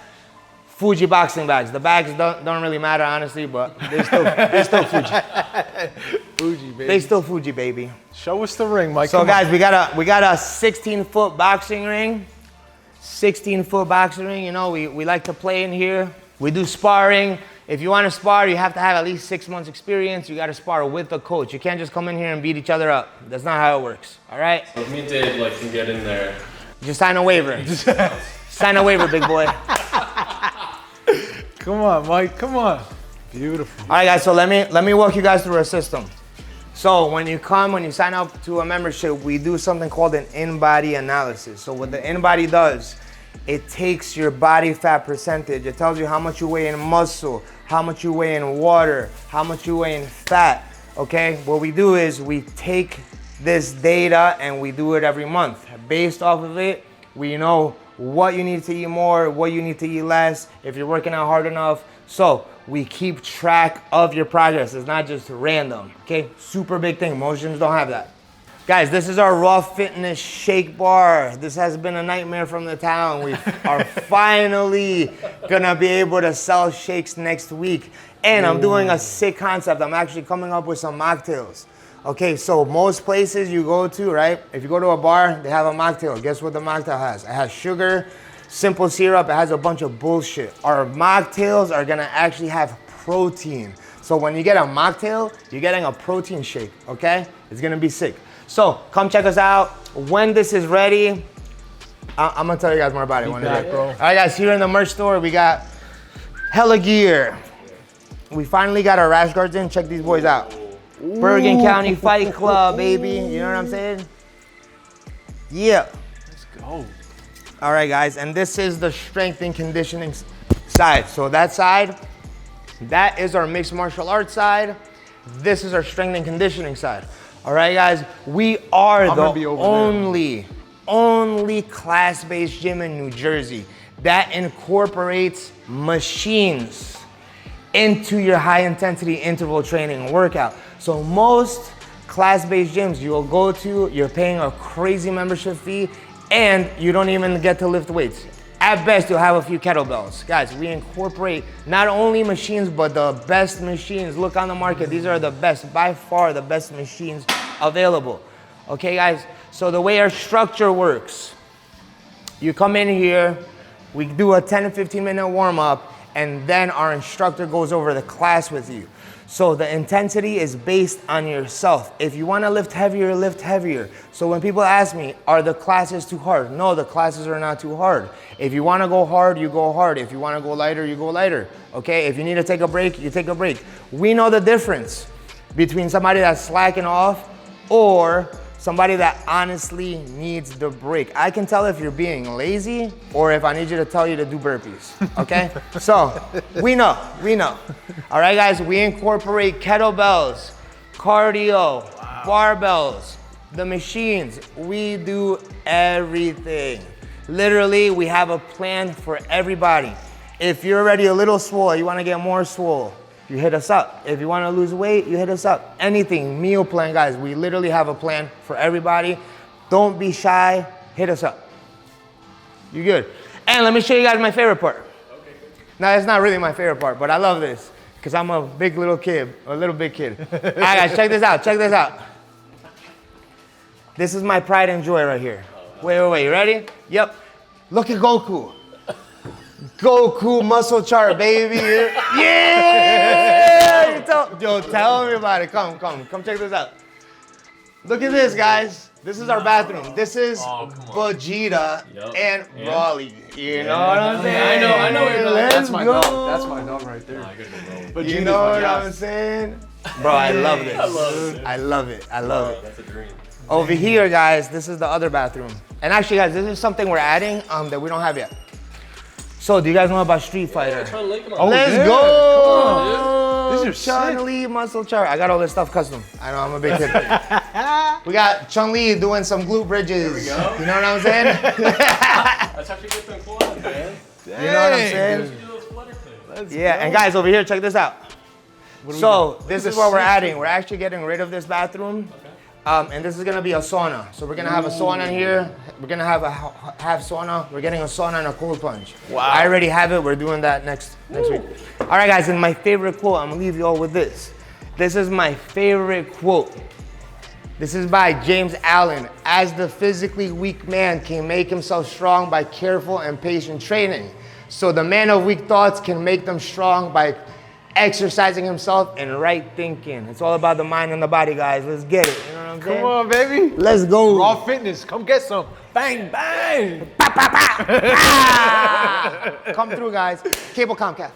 Fuji boxing bags. The bags don't really matter, honestly, but they're still Fuji. Fuji, baby. They still Fuji, baby. Show us the ring, Mike. So Come guys, on. we got a 16-foot boxing ring. 16-foot boxing ring, you know, we like to play in here. We do sparring. If you want to spar, you have to have at least 6 months experience. You got to spar with a coach. You can't just come in here and beat each other up. That's not how it works, all right? If me and Dave can get in there. Just sign a waiver. Sign a waiver, big boy. Come on, Mike. Come on. Beautiful. All right, guys, so let me walk you guys through our system. So when you sign up to a membership, we do something called an in-body analysis. So what the in-body does, it takes your body fat percentage. It tells you how much you weigh in muscle, how much you weigh in water, how much you weigh in fat, okay? What we do is we take this data and we do it every month. Based off of it, we know what you need to eat more, what you need to eat less, if you're working out hard enough. So we keep track of your progress. It's not just random, okay? Super big thing. Most gyms don't have that. Guys, this is our Raw Fitness shake bar. This has been a nightmare from the town. We are finally gonna be able to sell shakes next week. And I'm doing a sick concept. I'm actually coming up with some mocktails. Okay, so most places you go to, right? If you go to a bar, they have a mocktail. Guess what the mocktail has? It has sugar, simple syrup, it has a bunch of bullshit. Our mocktails are gonna actually have protein. So when you get a mocktail, you're getting a protein shake, okay? It's gonna be sick. So come check us out. When this is ready, I'm gonna tell you guys more about it. All right, guys, here in the merch store, we got hella gear. We finally got our rash guards in. Check these boys out. Ooh. Bergen County Fight Club, baby. You know what I'm saying? Yeah. Let's go. All right, guys, and this is the strength and conditioning side. So that side, that is our mixed martial arts side. This is our strength and conditioning side. All right, guys, we are the only class-based gym in New Jersey that incorporates machines into your high-intensity interval training workout. So most class-based gyms you'll go to, you're paying a crazy membership fee, and you don't even get to lift weights. At best, you'll have a few kettlebells. Guys, we incorporate not only machines, but the best machines. Look on the market. These are the best, by far the best machines available. Okay, guys? So the way our structure works, you come in here, we do a 10 to 15 minute warm up, and then our instructor goes over the class with you. So the intensity is based on yourself. If you wanna lift heavier, lift heavier. So when people ask me, are the classes too hard? No, the classes are not too hard. If you wanna go hard, you go hard. If you wanna go lighter, you go lighter. Okay, if you need to take a break, you take a break. We know the difference between somebody that's slacking off or somebody that honestly needs the break. I can tell if you're being lazy or if I need you to tell you to do burpees, okay? So, we know. All right, guys, we incorporate kettlebells, cardio, barbells, the machines. We do everything. Literally, we have a plan for everybody. If you're already a little swole, you wanna get more swole, you hit us up. If you wanna lose weight, you hit us up. Anything, meal plan, guys. We literally have a plan for everybody. Don't be shy, hit us up. You good? And let me show you guys my favorite part. Okay. Now, it's not really my favorite part, but I love this because I'm a big little kid, a little big kid. All right, guys, check this out. This is my pride and joy right here. Wait, you ready? Yep. Look at Goku. Goku muscle chart, baby. Yeah! Tell me about it. Come check this out. Look at this, guys. This is our bathroom. This is Vegeta and Raleigh. You know what I'm saying? I know. That's my dog. That's my dog right there. But you know what I'm saying? Bro, I love this. I love it. That's a dream. Over here, guys, this is the other bathroom. And actually, guys, this is something we're adding that we don't have yet. So, do you guys know about Street Fighter? Let's Let's go! This is Chun-Li muscle chart. I got all this stuff custom. I know, I'm a big kid. We got Chun-Li doing some glute bridges. There we go. You know what I'm saying? That's actually good to quad, man. You know what I'm saying? Yeah, and guys, over here, check this out. So, this is what we're adding. We're actually getting rid of this bathroom. And this is gonna be a sauna. So we're gonna have a sauna in here. We're gonna have a half sauna. We're getting a sauna and a cold plunge. Wow. I already have it. We're doing that next week. All right, guys, and my favorite quote, I'm gonna leave you all with this. This is my favorite quote. This is by James Allen. As the physically weak man can make himself strong by careful and patient training, so the man of weak thoughts can make them strong by exercising himself and right thinking. It's all about the mind and the body, guys. Let's get it. You know what I'm saying? Come on, baby. Let's go. Raw Fitness. Come get some. Bang, bang. Come through, guys. Cable Comcast.